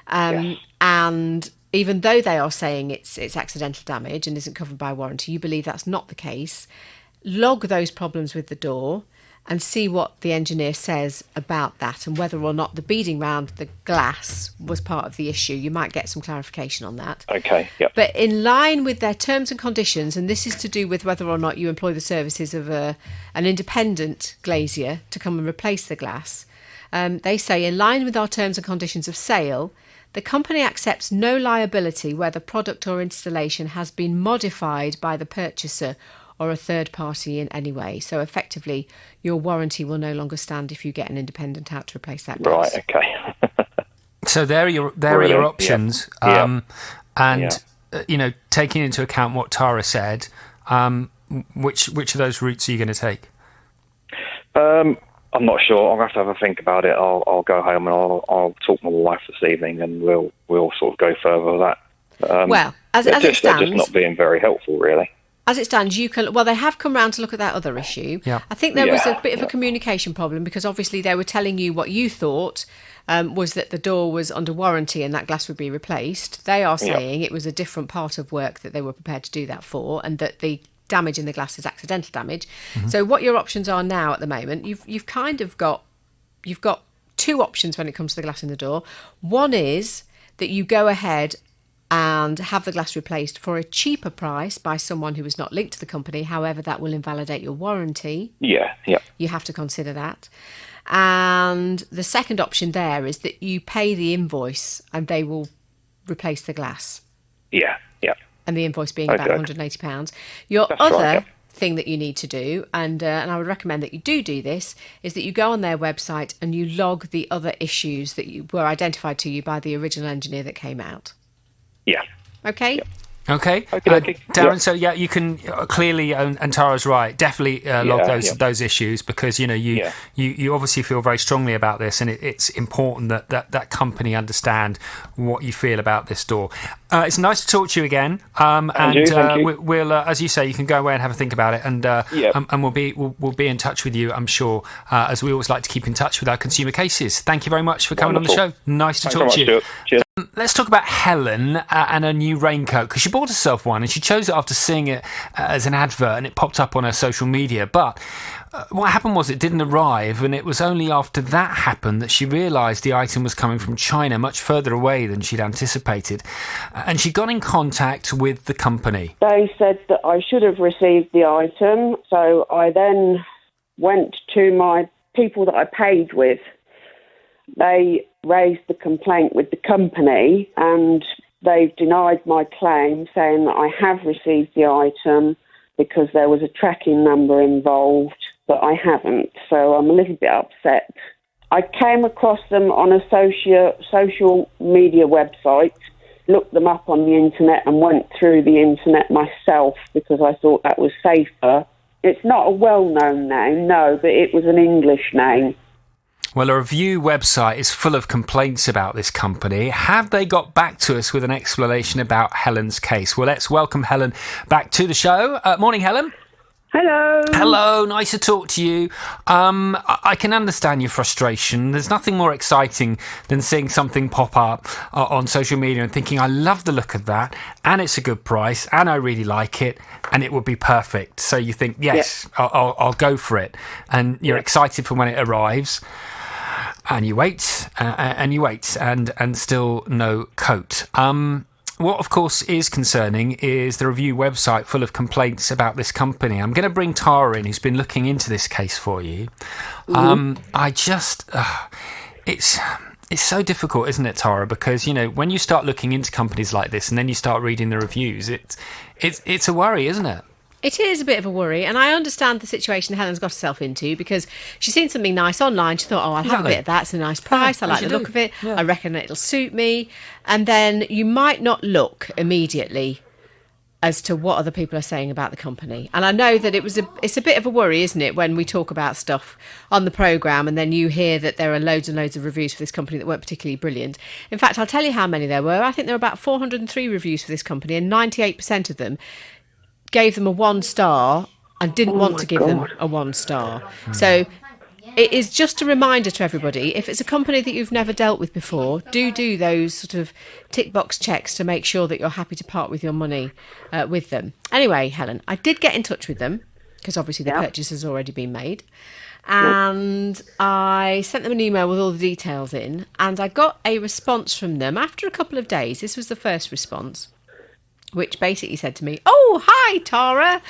And even though they are saying it's accidental damage and isn't covered by warranty, you believe that's not the case. Log those problems with the door and see what the engineer says about that and whether or not the beading round the glass was part of the issue. You might get some clarification on that. Okay, yep. But in line with their terms and conditions, and this is to do with whether or not you employ the services of an independent glazier to come and replace the glass, they say, in line with our terms and conditions of sale, the company accepts no liability where the product or installation has been modified by the purchaser or a third party in any way. So effectively, your warranty will no longer stand if you get an independent out to replace that glass. Right, okay. So there are your options. And, taking into account what Tara said, which of those routes are you going to take? I'm not sure. I'll have to have a think about it. I'll go home and I'll talk to my wife this evening, and we'll sort of go further with that. Well, as it they're stands, just not being very helpful, really. As it stands, you can. Well, they have come round to look at that other issue. Yeah. I think there was a bit of a communication problem, because obviously they were telling you what you thought was that the door was under warranty and that glass would be replaced. They are saying it was a different part of work that they were prepared to do that for, and that the damage in the glass is accidental damage. Mm-hmm. So what your options are now at the moment, you've got two options when it comes to the glass in the door. One is that you go ahead and have the glass replaced for a cheaper price by someone who is not linked to the company. However, that will invalidate your warranty. Yeah. You have to consider that. And the second option there is that you pay the invoice and they will replace the glass. Yeah. And the invoice being about £180. Your other thing that you need to do, and I would recommend that you do this, is that you go on their website and you log the other issues that were identified to you by the original engineer that came out. Yeah. Okay? Yep. Okay. Darren, so you can clearly, and Tara's right, definitely log those issues, because you obviously feel very strongly about this, and it's important that company understand what you feel about this door. It's nice to talk to you again, thank you. We'll as you say, you can go away and have a think about it, and we'll be in touch with you, I'm sure, as we always like to keep in touch with our consumer cases. Thank you very much for coming on the show. Nice to talk to you. Cheers. Let's talk about Helen and her new raincoat, because she bought herself one and she chose it after seeing it as an advert, and it popped up on her social media. But what happened was it didn't arrive, and it was only after that happened that she realised the item was coming from China, much further away than she'd anticipated. And she got in contact with the company. They said that I should have received the item, so I then went to my people that I paid with. They raised the complaint with the company, and they've denied my claim, saying that I have received the item because there was a tracking number involved, but I haven't. So I'm a little bit upset. I came across them on a social media website, looked them up on the internet, and went through the internet myself because I thought that was safer. It's not a well-known name, no, but it was an English name. Well, a review website is full of complaints about this company. Have they got back to us with an explanation about Helen's case? Well, let's welcome Helen back to the show. Morning, Helen. Hello. Hello, nice to talk to you. I can understand your frustration. There's nothing more exciting than seeing something pop up on social media and thinking, I love the look of that, and it's a good price, and I really like it, and it would be perfect. So you think, yes, I'll go for it. And you're excited for when it arrives. And you wait, and still no coat. What, of course, is concerning is the review website full of complaints about this company. I'm going to bring Tara in, who's been looking into this case for you. It's so difficult, isn't it, Tara? Because, when you start looking into companies like this and then you start reading the reviews, it's a worry, isn't it? It is a bit of a worry, and I understand the situation Helen's got herself into, because she's seen something nice online. She thought, I'll have a bit of that. It's a nice price. I like the look of it. Yeah. I reckon it'll suit me. And then you might not look immediately as to what other people are saying about the company. And I know that it's a bit of a worry, isn't it, when we talk about stuff on the programme and then you hear that there are loads and loads of reviews for this company that weren't particularly brilliant. In fact, I'll tell you how many there were. I think there were about 403 reviews for this company, and 98% of them gave them a 1 star and didn't want to give them a 1 star. So it is just a reminder to everybody, if it's a company that you've never dealt with before, do those sort of tick box checks to make sure that you're happy to part with your money with them. Anyway, Helen, I did get in touch with them, because obviously the purchase has already been made. And I sent them an email with all the details in, and I got a response from them after a couple of days. This was the first response, which basically said to me, hi, Tara.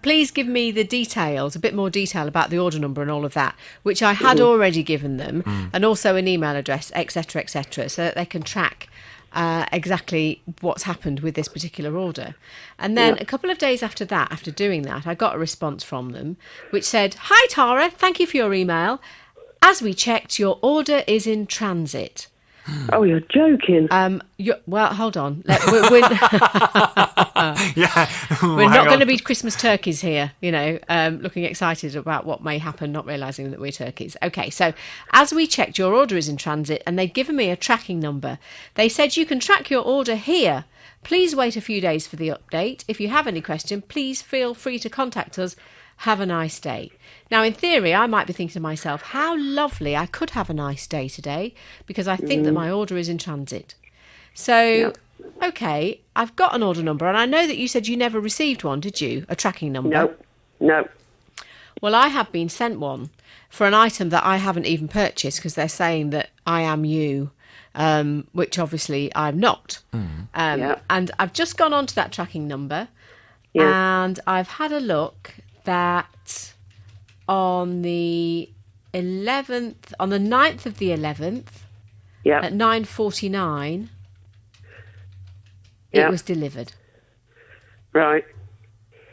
Please give me the details, a bit more detail about the order number and all of that, which I had already given them, and also an email address, etc., so that they can track exactly what's happened with this particular order. And then a couple of days after that, after doing that, I got a response from them, which said, hi, Tara, thank you for your email. As we checked, your order is in transit. Oh, you're joking. Well, hold on. We're not going to be Christmas turkeys here, looking excited about what may happen, not realising that we're turkeys. Okay, so as we checked, your order is in transit and they've given me a tracking number. They said you can track your order here. Please wait a few days for the update. If you have any question, please feel free to contact us. Have a nice day. Now, in theory, I might be thinking to myself, how lovely, I could have a nice day today because I think that my order is in transit. So, okay, I've got an order number and I know that you said you never received one, did you? A tracking number? No. Well, I have been sent one for an item that I haven't even purchased because they're saying that I am you, which obviously I'm not. And I've just gone on to that tracking number and I've had a look that on the 9th of the 11th at 9:49 it was delivered. Right.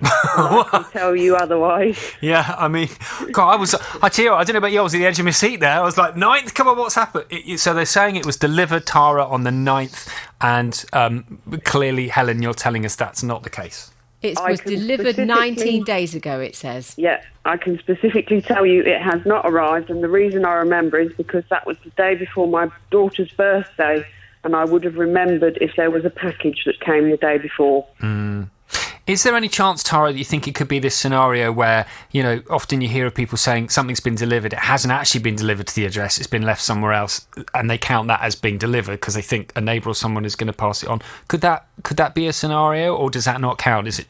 Well, I can tell you otherwise. Yeah, I mean, God, I tell you what, I don't know about you, I was at the edge of my seat there. I was like, 9th? Come on, what's happened? So they're saying it was delivered, Tara, on the 9th, and clearly, Helen, you're telling us that's not the case. It was delivered 19 days ago, it says. Yeah, I can specifically tell you it has not arrived, and the reason I remember is because that was the day before my daughter's birthday, and I would have remembered if there was a package that came the day before. Is there any chance, Tara, that you think it could be this scenario where, often you hear of people saying something's been delivered, it hasn't actually been delivered to the address, it's been left somewhere else, and they count that as being delivered because they think a neighbour or someone is going to pass it on? Could that be a scenario, or does that not count? It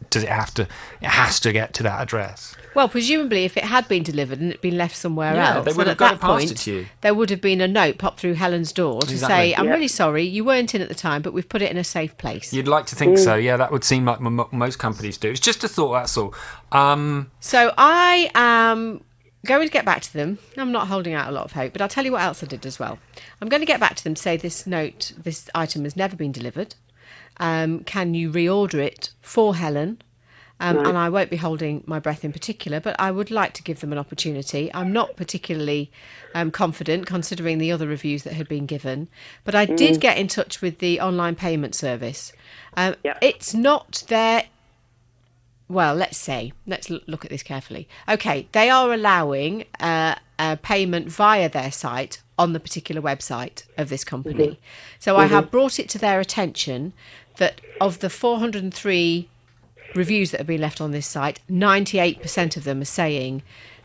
has to get to that address? Well, presumably, if it had been delivered and it had been left somewhere else, they would have got it past it to you. There would have been a note popped through Helen's door to say, I'm really sorry, you weren't in at the time, but we've put it in a safe place. You'd like to think so, yeah, that would seem like most companies do. It's just a thought, that's all. So I am going to get back to them. I'm not holding out a lot of hope, but I'll tell you what else I did as well. I'm going to get back to them to say this item has never been delivered. Can you reorder it for Helen? And I won't be holding my breath in particular, but I would like to give them an opportunity. I'm not particularly confident, considering the other reviews that had been given. But I did get in touch with the online payment service. It's not their... Well, let's look at this carefully. Okay, they are allowing a payment via their site on the particular website of this company. So I have brought it to their attention that of the 403... reviews that have been left on this site, 98% of them are saying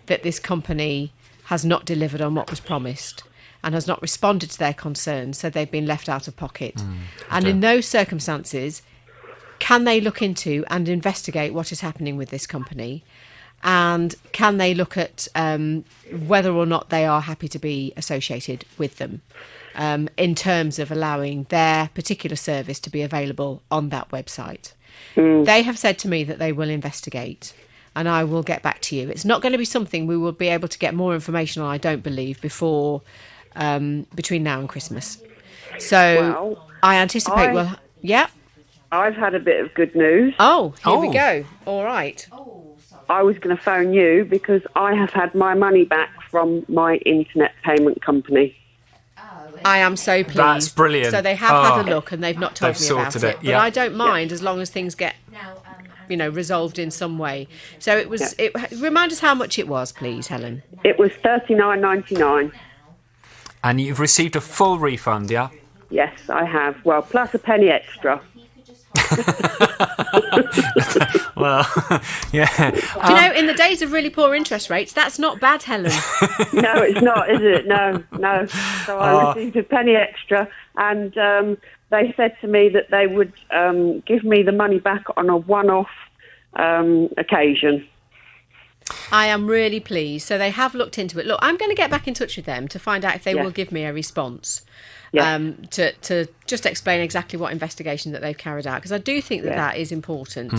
that this company has not delivered on what was promised and has not responded to their concerns, so they've been left out of pocket. And in those circumstances, can they look into and investigate what is happening with this company? And can they look at whether or not they are happy to be associated with them in terms of allowing their particular service to be available on that website? They have said to me that they will investigate, and I will get back to you. It's not going to be something we will be able to get more information on, I don't believe, before between now and Christmas. So I anticipate I've had a bit of good news. Oh, here we go. All right. I was going to phone you because I have had my money back from my internet payment company. I am so pleased. That's brilliant. So they have had a look and they've not told me about it. But yeah. I don't mind as long as things get, resolved in some way. So it was. Remind us how much it was, please, Helen. It was $39.99. And you've received a full refund, yeah? Yes, I have. Well, plus a penny extra. Well, yeah. Do you know, in the days of really poor interest rates, that's not bad, Helen. No, it's not, is it? No. So I received a penny extra, and they said to me that they would give me the money back on a one-off occasion. I am really pleased. So they have looked into it. Look, I'm going to get back in touch with them to find out if they will give me a response. To just explain exactly what investigation that they've carried out, because I do think that is important.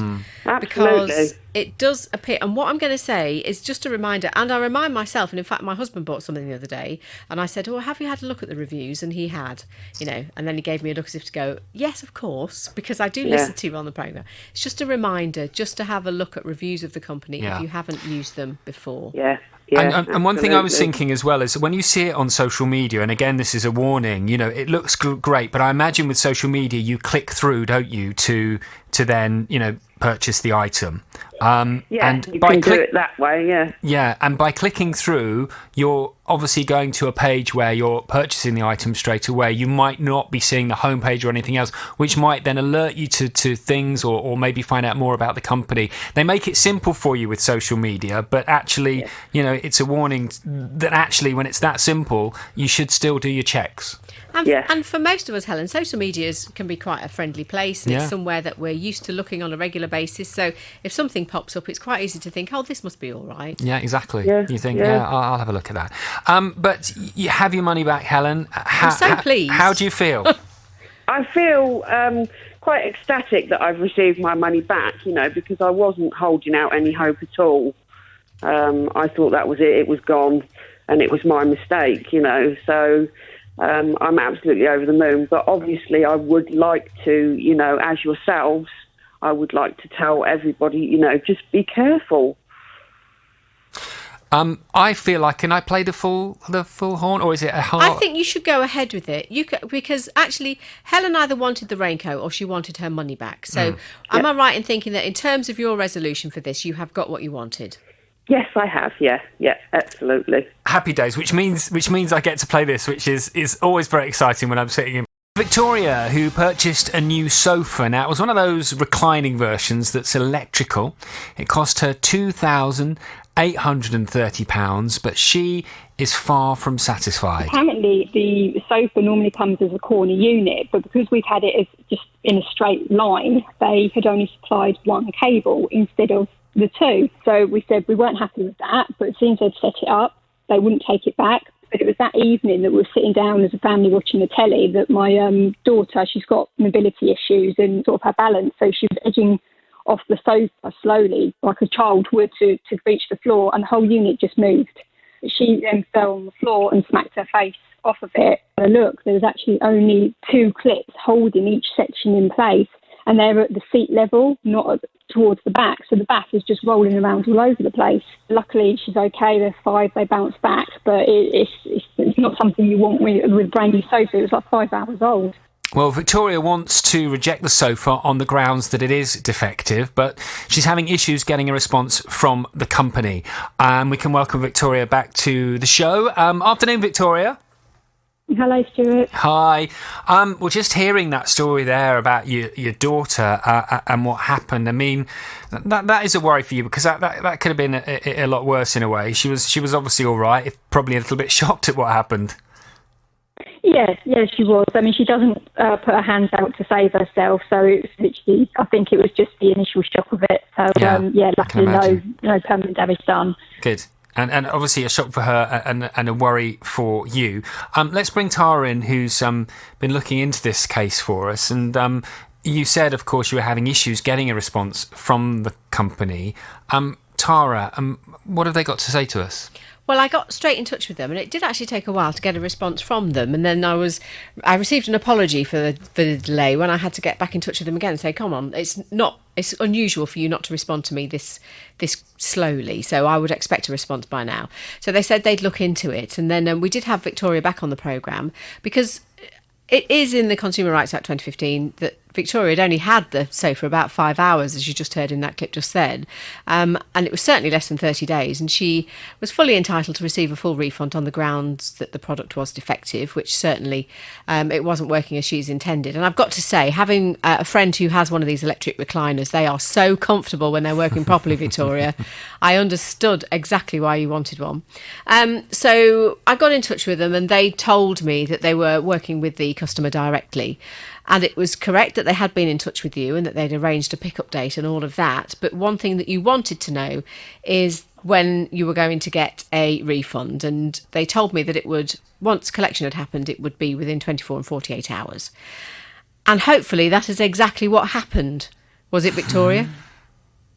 Absolutely. Because it does appear, and what I'm going to say is just a reminder, and I remind myself, and in fact my husband bought something the other day, and I said, have you had a look at the reviews? And he had, and then he gave me a look as if to go, yes, of course, because I do listen to you on the programme. It's just a reminder just to have a look at reviews of the company if you haven't used them before. Yeah. And one thing I was thinking as well is when you see it on social media, and again, this is a warning, it looks great, but I imagine with social media, you click through, don't you, to then, purchase the item. And you can do it that way, Yeah, and by clicking through, you're obviously going to a page where you're purchasing the item straight away. You might not be seeing the homepage or anything else, which might then alert you to things or maybe find out more about the company. They make it simple for you with social media, but actually, it's a warning that actually when it's that simple, you should still do your checks. And for most of us, Helen, social media can be quite a friendly place. It's somewhere that we're used to looking on a regular basis. So if something pops up, it's quite easy to think, this must be all right. Yeah, exactly. You think, I'll have a look at that. But you have your money back, Helen. I'm so pleased. How do you feel? I feel quite ecstatic that I've received my money back, because I wasn't holding out any hope at all. I thought that was it was gone, and it was my mistake, so... I'm absolutely over the moon, but obviously I would like to, as yourselves, I would like to tell everybody, just be careful. I feel like, can I play the full horn, or is it a hard? I think you should go ahead with it. Because actually, Helen either wanted the raincoat or she wanted her money back. So, am I right in thinking that in terms of your resolution for this, you have got what you wanted? Yes, I have. Yeah, absolutely. Happy days, which means I get to play this, which is always very exciting when I'm sitting in. Victoria, who purchased a new sofa. Now, it was one of those reclining versions that's electrical. It cost her £2,830, but she is far from satisfied. Apparently, the sofa normally comes as a corner unit, but because we've had it as just in a straight line, they had only supplied one cable instead of the two. So we said we weren't happy with that, but as soon as they'd set it up, they wouldn't take it back. But it was that evening that we were sitting down as a family watching the telly that my daughter, she's got mobility issues and sort of her balance, so she was edging off the sofa slowly, like a child would, to reach the floor, and the whole unit just moved. She then fell on the floor and smacked her face off of it. And look, there was actually only 2 clips holding each section in place, and they're at the seat level, not towards the back. So the back is just rolling around all over the place. Luckily, she's okay. They're 5. They bounce back, but it's not something you want with a brand new sofa. It was like 5 hours old. Well, Victoria wants to reject the sofa on the grounds that it is defective, but she's having issues getting a response from the company. We can welcome Victoria back to the show. Afternoon, Victoria. Hello, Stuart. Hi. Well, just hearing that story there about your daughter and what happened, I mean, that is a worry for you, because that could have been a lot worse in a way. She was obviously all right, probably a little bit shocked at what happened. Yes, she was. I mean, she doesn't put her hands out to save herself, so it was literally, I think it was just the initial shock of it. So, luckily no permanent damage done. Good. And obviously a shock for her and a worry for you. Let's bring Tara in, who's been looking into this case for us. And you said, of course, you were having issues getting a response from the company. Tara, what have they got to say to us? Well, I got straight in touch with them, and it did actually take a while to get a response from them. And then I received an apology for the delay when I had to get back in touch with them again and say, come on, it's unusual for you not to respond to me this slowly, so I would expect a response by now. So they said they'd look into it, and then we did have Victoria back on the programme, because it is in the Consumer Rights Act 2015 that Victoria had only had the sofa about 5 hours, as you just heard in that clip just then, and it was certainly less than 30 days, and she was fully entitled to receive a full refund on the grounds that the product was defective, which certainly it wasn't working as she's intended. And I've got to say, having a friend who has one of these electric recliners, they are so comfortable when they're working properly, Victoria. I understood exactly why you wanted one. So I got in touch with them, and they told me that they were working with the customer directly. And it was correct that they had been in touch with you and that they'd arranged a pickup date and all of that. But one thing that you wanted to know is when you were going to get a refund. And they told me that it would, once collection had happened, it would be within 24 and 48 hours. And hopefully that is exactly what happened. Was it, Victoria?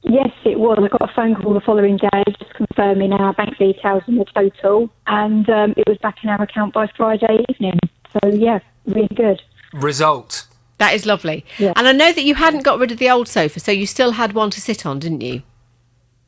Yes, it was. I got a phone call the following day just confirming our bank details and the total, and it was back in our account by Friday evening. So, yeah, really good. Result. That is lovely. Yeah. And I know that you hadn't got rid of the old sofa, so you still had one to sit on, didn't you?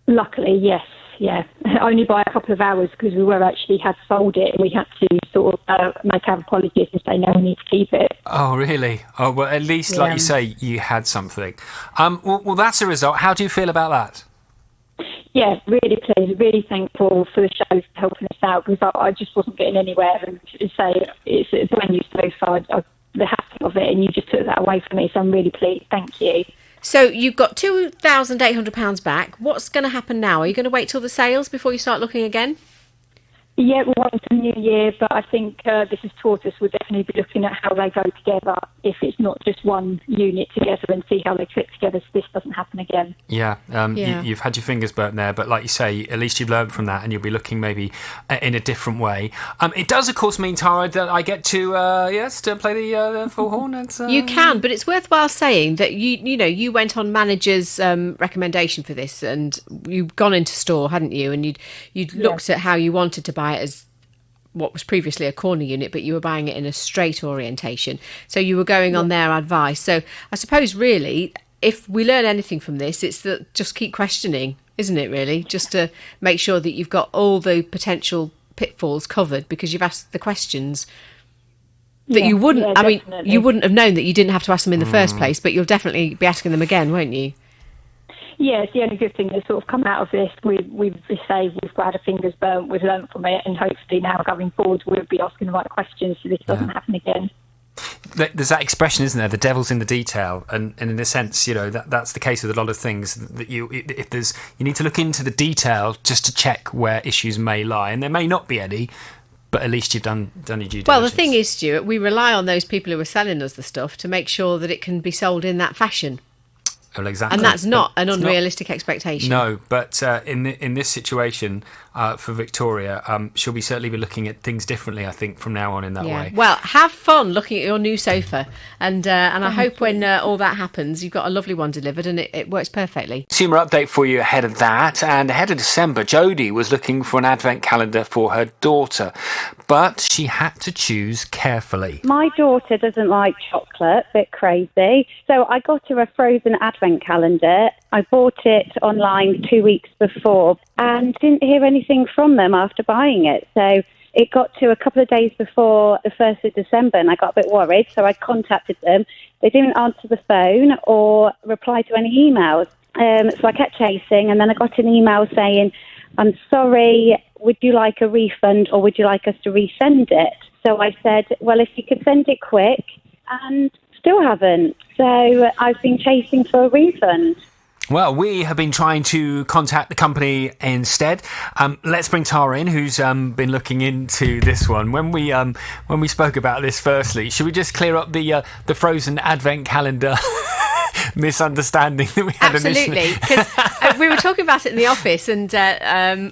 Luckily, yes. Yeah, only by a couple of hours because we were actually had sold it and we had to sort of make our apologies and say no, we need to keep it. Oh, really? Oh, well, at least, like you say, you had something. Well, that's a result. How do you feel about that? Yeah, really pleased, really thankful for the show for helping us out because I just wasn't getting anywhere. And to say it's a brand new sofa, the hassle of it, and you just took that away from me, so I'm really pleased. Thank you. So you've got £2,800 back. What's going to happen now? Are you going to wait till the sales before you start looking again? Yeah, we're wanting the new year, but I think this has taught us we'll definitely be looking at how they go together if it's not just one unit together and see how they fit together so this doesn't happen again. Yeah, you've had your fingers burnt there, but like you say, at least you've learned from that and you'll be looking maybe in a different way. It does, of course, mean, Tara, that I get to, to play the full horn. You can, but it's worthwhile saying that you went on manager's recommendation for this and you'd gone into store, hadn't you? And you'd looked at how you wanted to buy it as what was previously a corner unit, but you were buying it in a straight orientation. So you were going on their advice. So I suppose really, if we learn anything from this, it's that just keep questioning, isn't it really? Just to make sure that you've got all the potential pitfalls covered because you've asked the questions that you wouldn't, you wouldn't have known that you didn't have to ask them in the first place, but you'll definitely be asking them again, won't you? Yeah, it's the only good thing that's sort of come out of this. We've had our fingers burnt, we've learned from it, and hopefully now going forward we'll be asking the right questions so this doesn't happen again. There's that expression, isn't there? The devil's in the detail, and in a sense, that's the case with a lot of things. That you need to look into the detail just to check where issues may lie, and there may not be any. But at least you've done your due diligence. Well, the thing is, Stuart, we rely on those people who are selling us the stuff to make sure that it can be sold in that fashion. Well, exactly. And that's not an unrealistic expectation. No, but in this situation, for Victoria, she'll be certainly be looking at things differently, I think, from now on in that way. Well, have fun looking at your new sofa. And I hope when all that happens, you've got a lovely one delivered and it works perfectly. Consumer update for you ahead of that. And ahead of December, Jodie was looking for an advent calendar for her daughter, but she had to choose carefully. My daughter doesn't like chocolate, a bit crazy. So I got her a frozen advent calendar. I bought it online 2 weeks before and didn't hear anything from them after buying it. So it got to a couple of days before the 1st of December and I got a bit worried. So I contacted them. They didn't answer the phone or reply to any emails. So I kept chasing and then I got an email saying, I'm sorry, would you like a refund or would you like us to resend it? So I said, well, if you could send it quick, and still haven't. So I've been chasing for a refund. Well, we have been trying to contact the company instead. Let's bring Tara in, who's been looking into this one. When we spoke about this firstly, should we just clear up the frozen advent calendar misunderstanding that we had initially? Absolutely, because we were talking about it in the office and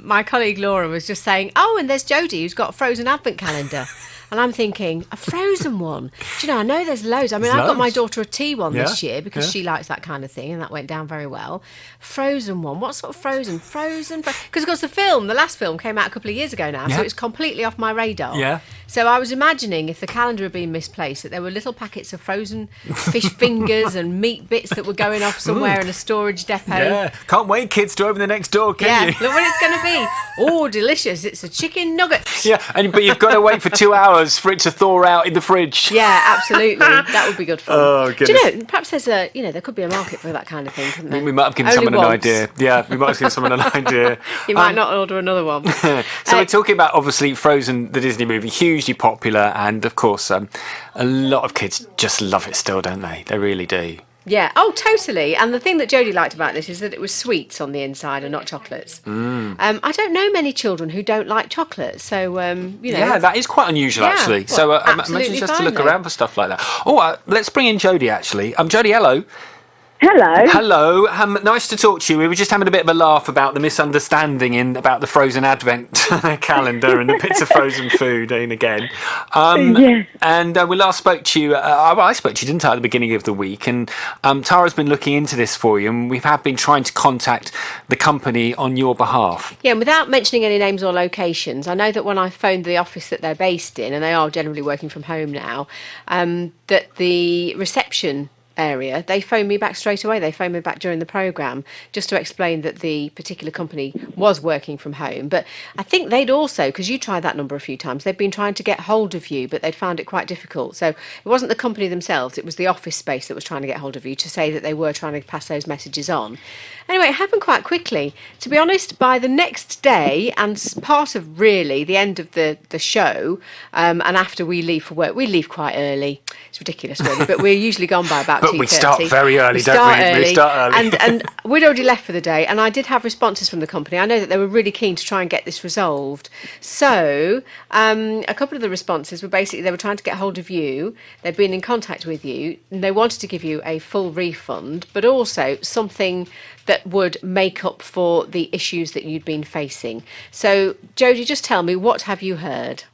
my colleague Laura was just saying, oh, and there's Jodie who's got a frozen advent calendar. And I'm thinking, a frozen one? Do you know, I know there's loads. I mean, I got my daughter a tea one this year because she likes that kind of thing and that went down very well. Frozen one? What sort of frozen? Because, of course, the last film came out a couple of years ago now, so it's completely off my radar. Yeah. So I was imagining if the calendar had been misplaced, that there were little packets of frozen fish fingers and meat bits that were going off somewhere in a storage depot. Yeah, can't wait, kids, to open the next door, can you? Look what it's going to be. Oh, delicious. It's a chicken nugget. Yeah, but you've got to wait for 2 hours for it to thaw out in the fridge. Yeah, absolutely. That would be good fun. Oh, goodness. Do you know, perhaps there's there could be a market for that kind of thing, couldn't there? We might have given someone an idea. Yeah, we might have given someone an idea. You might not order another one. So we're talking about, obviously, Frozen, the Disney movie, hugely popular, and, of course, a lot of kids just love it still, don't they? They really do. Yeah, oh, totally. And the thing that Jodie liked about this is that it was sweets on the inside and not chocolates. I don't know many children who don't like chocolate, so, Yeah, that is quite unusual, actually. Well, so imagine just to look around for stuff like that. Oh, let's bring in Jodie, actually. Jodie, hello. Hello. Hello. Nice to talk to you. We were just having a bit of a laugh about the misunderstanding about the frozen advent calendar and the bits of frozen food in again. Yes. And we last spoke to you, I spoke to you, didn't I, at the beginning of the week? And Tara's been looking into this for you, and we have been trying to contact the company on your behalf. Yeah, and without mentioning any names or locations, I know that when I phoned the office that they're based in, and they are generally working from home now, that the reception area, they phoned me back straight away. They phoned me back during the programme just to explain that the particular company was working from home. But I think they'd also, because you tried that number a few times, they'd been trying to get hold of you, but they'd found it quite difficult. So it wasn't the company themselves, it was the office space that was trying to get hold of you to say that they were trying to pass those messages on. Anyway, it happened quite quickly. To be honest, by the next day, and part of really the end of the show, and after we leave for work, we leave quite early. It's ridiculous, really, but we're usually gone by about 2:30. But we start very early, don't we? We start early. And we'd already left for the day, and I did have responses from the company. I know that they were really keen to try and get this resolved. So a couple of the responses were basically they were trying to get hold of you. They'd been in contact with you, and they wanted to give you a full refund, but also something that would make up for the issues that you'd been facing. So, Jodie, just tell me, what have you heard?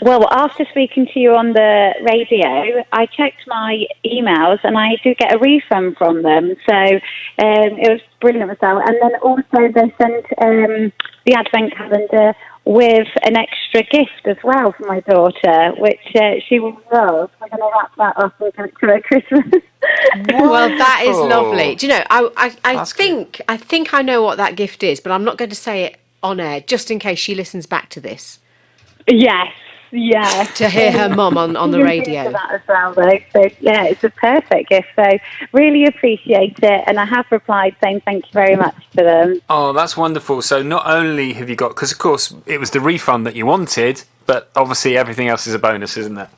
Well, after speaking to you on the radio, I checked my emails and I do get a refund from them. So it was brilliant as well. And then also they sent the advent calendar with an extra gift as well for my daughter, which she will love. We're going to wrap that up and give it to her Christmas. Well, that is lovely. Do you know, I think I know what that gift is, but I'm not going to say it on air, just in case she listens back to this. Yes. Yeah, to hear her mum on the radio. That as well, though. So yeah, it's a perfect gift. So really appreciate it, and I have replied saying thank you very much to them. Oh, that's wonderful. So not only have you got, because of course it was the refund that you wanted, but obviously everything else is a bonus, isn't it?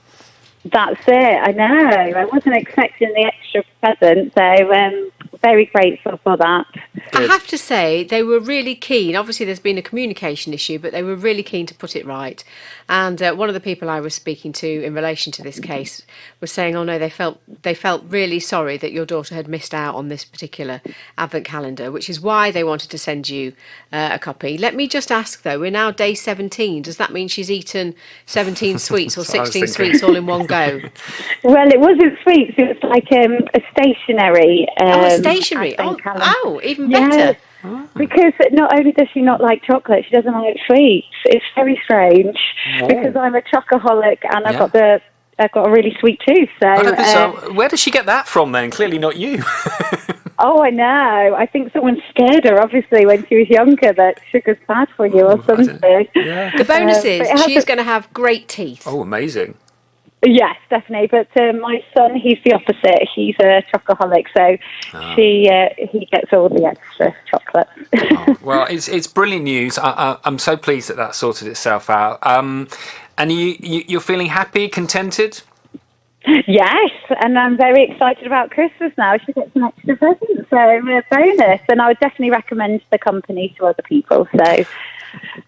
That's it. I know. I wasn't expecting the extra present, so very grateful for that. I have to say, they were really keen. Obviously, there's been a communication issue, but they were really keen to put it right. And one of the people I was speaking to in relation to this case was saying, "Oh no, they felt really sorry that your daughter had missed out on this particular advent calendar, which is why they wanted to send you a copy." Let me just ask though, we're now day 17. Does that mean she's eaten 17 sweets or 16 sweets all in one go? Well, it wasn't sweets. It was like a stationery. A stationery. Oh, even better. Yes, because not only does she not like chocolate, she doesn't like sweets. It's very strange because I'm a chocoholic and I've got a really sweet tooth. So where does she get that from then? Clearly not you. Oh, I know. I think someone scared her, obviously, when she was younger, that sugar's bad for you or something. Yeah. The bonus is she's going to have great teeth. Oh, amazing. Yes, definitely. But my son, he's the opposite. He's a chocoholic, so he gets all the extra chocolate. Well, it's brilliant news. I'm so pleased that sorted itself out. And you're feeling happy, contented? Yes, and I'm very excited about Christmas now. She gets some extra presents, so a bonus. And I would definitely recommend the company to other people. So it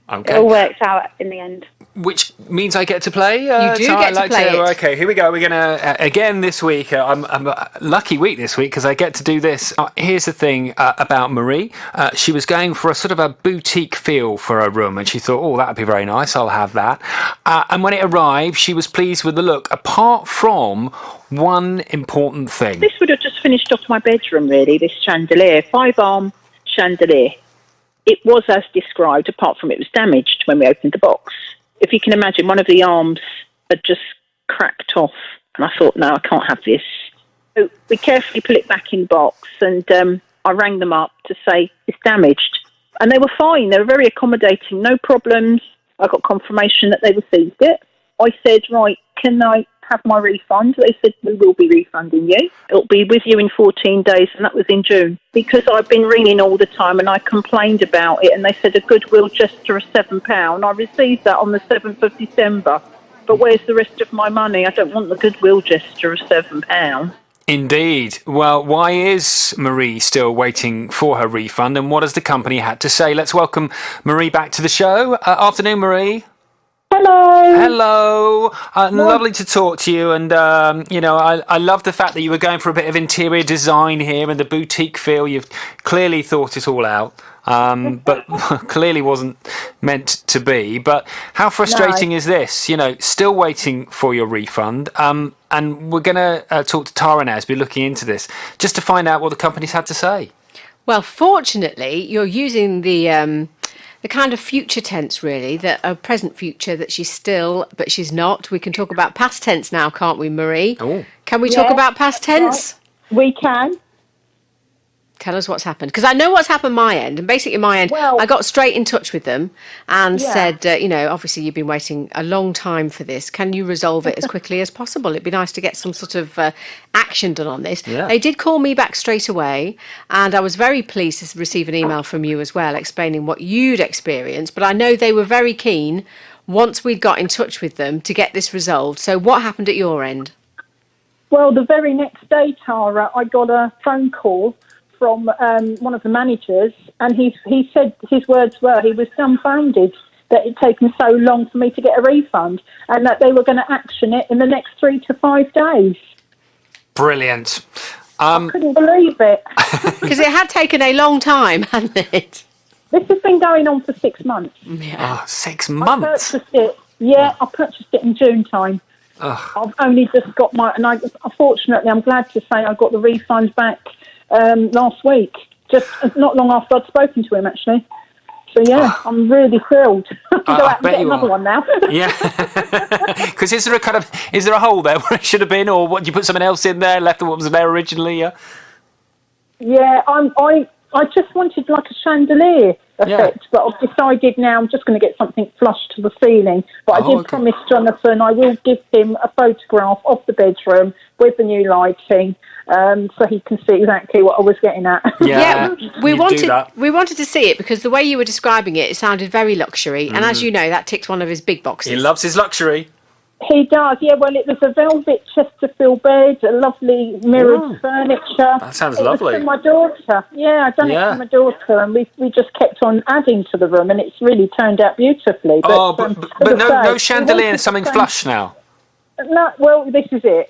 all worked out in the end. Which means I get to play? You do get to play it. Okay, here we go. We're going to, again this week, I'm a lucky week this week because I get to do this. Here's the thing about Marie. She was going for a sort of a boutique feel for her room and she thought, oh, that would be very nice, I'll have that. And when it arrived, she was pleased with the look, apart from one important thing. This would have just finished off my bedroom, really, this chandelier, 5-arm chandelier. It was as described, apart from it was damaged when we opened the box. If you can imagine, one of the arms had just cracked off, and I thought, no, I can't have this. So we carefully put it back in the box, and I rang them up to say it's damaged. And they were fine. They were very accommodating, no problems. I got confirmation that they received it. I said, right, can I have my refund? They said, we will be refunding you. It'll be with you in 14 days, and that was in June. Because I've been ringing all the time and I complained about it, and they said a goodwill gesture of £7. I received that on the 7th of December. But where's the rest of my money? I don't want the goodwill gesture of £7. Indeed. Well, why is Marie still waiting for her refund, and what has the company had to say? Let's welcome Marie back to the show. Afternoon, Marie. Hello. Hello. Lovely to talk to you. And, I love the fact that you were going for a bit of interior design here and the boutique feel. You've clearly thought it all out, but clearly wasn't meant to be. But how frustrating is this? Still waiting for your refund. And we're going to talk to Tara now as we're looking into this, just to find out what the company's had to say. Well, fortunately, you're using the kind of future tense, really, a present future that she's still, but she's not. We can talk about past tense now, can't we, Marie? Oh. Can we talk about past tense? Right. We can. Tell us what's happened. Because I know what's happened my end. And basically my end, I got straight in touch with them and said, obviously you've been waiting a long time for this. Can you resolve it as quickly as possible? It'd be nice to get some sort of action done on this. Yeah. They did call me back straight away. And I was very pleased to receive an email from you as well, explaining what you'd experienced. But I know they were very keen, once we'd got in touch with them, to get this resolved. So what happened at your end? Well, the very next day, Tara, I got a phone call from one of the managers, and he said his words were he was dumbfounded that it'd taken so long for me to get a refund, and that they were going to action it in the next 3 to 5 days. Brilliant. I couldn't believe it. Because it had taken a long time, hadn't it? This has been going on for 6 months. Yeah. Oh, 6 months? I purchased it in June time. Ugh. I've only just got unfortunately, I'm glad to say I got the refund back last week, just not long after I'd spoken to him, actually. So I'm really thrilled. Go out and get another one now. Yeah. Because is there a hole there where it should have been, or what? You put something else in there, left what was there originally? Yeah, I just wanted like a chandelier effect, but I've decided now I'm just going to get something flush to the ceiling. But I did promise Jonathan I will give him a photograph of the bedroom with the new lighting, so he can see exactly what I was getting at. We wanted to see it because the way you were describing it sounded very luxury, and as you know, that ticks one of his big boxes. He loves his luxury. He does, well, it was a velvet Chesterfield bed, a lovely mirrored furniture. That sounds lovely. It was for my daughter. Yeah, I've done it for my daughter, and we just kept on adding to the room, and it's really turned out beautifully. But no chandelier, something flush now. No, well, this is it.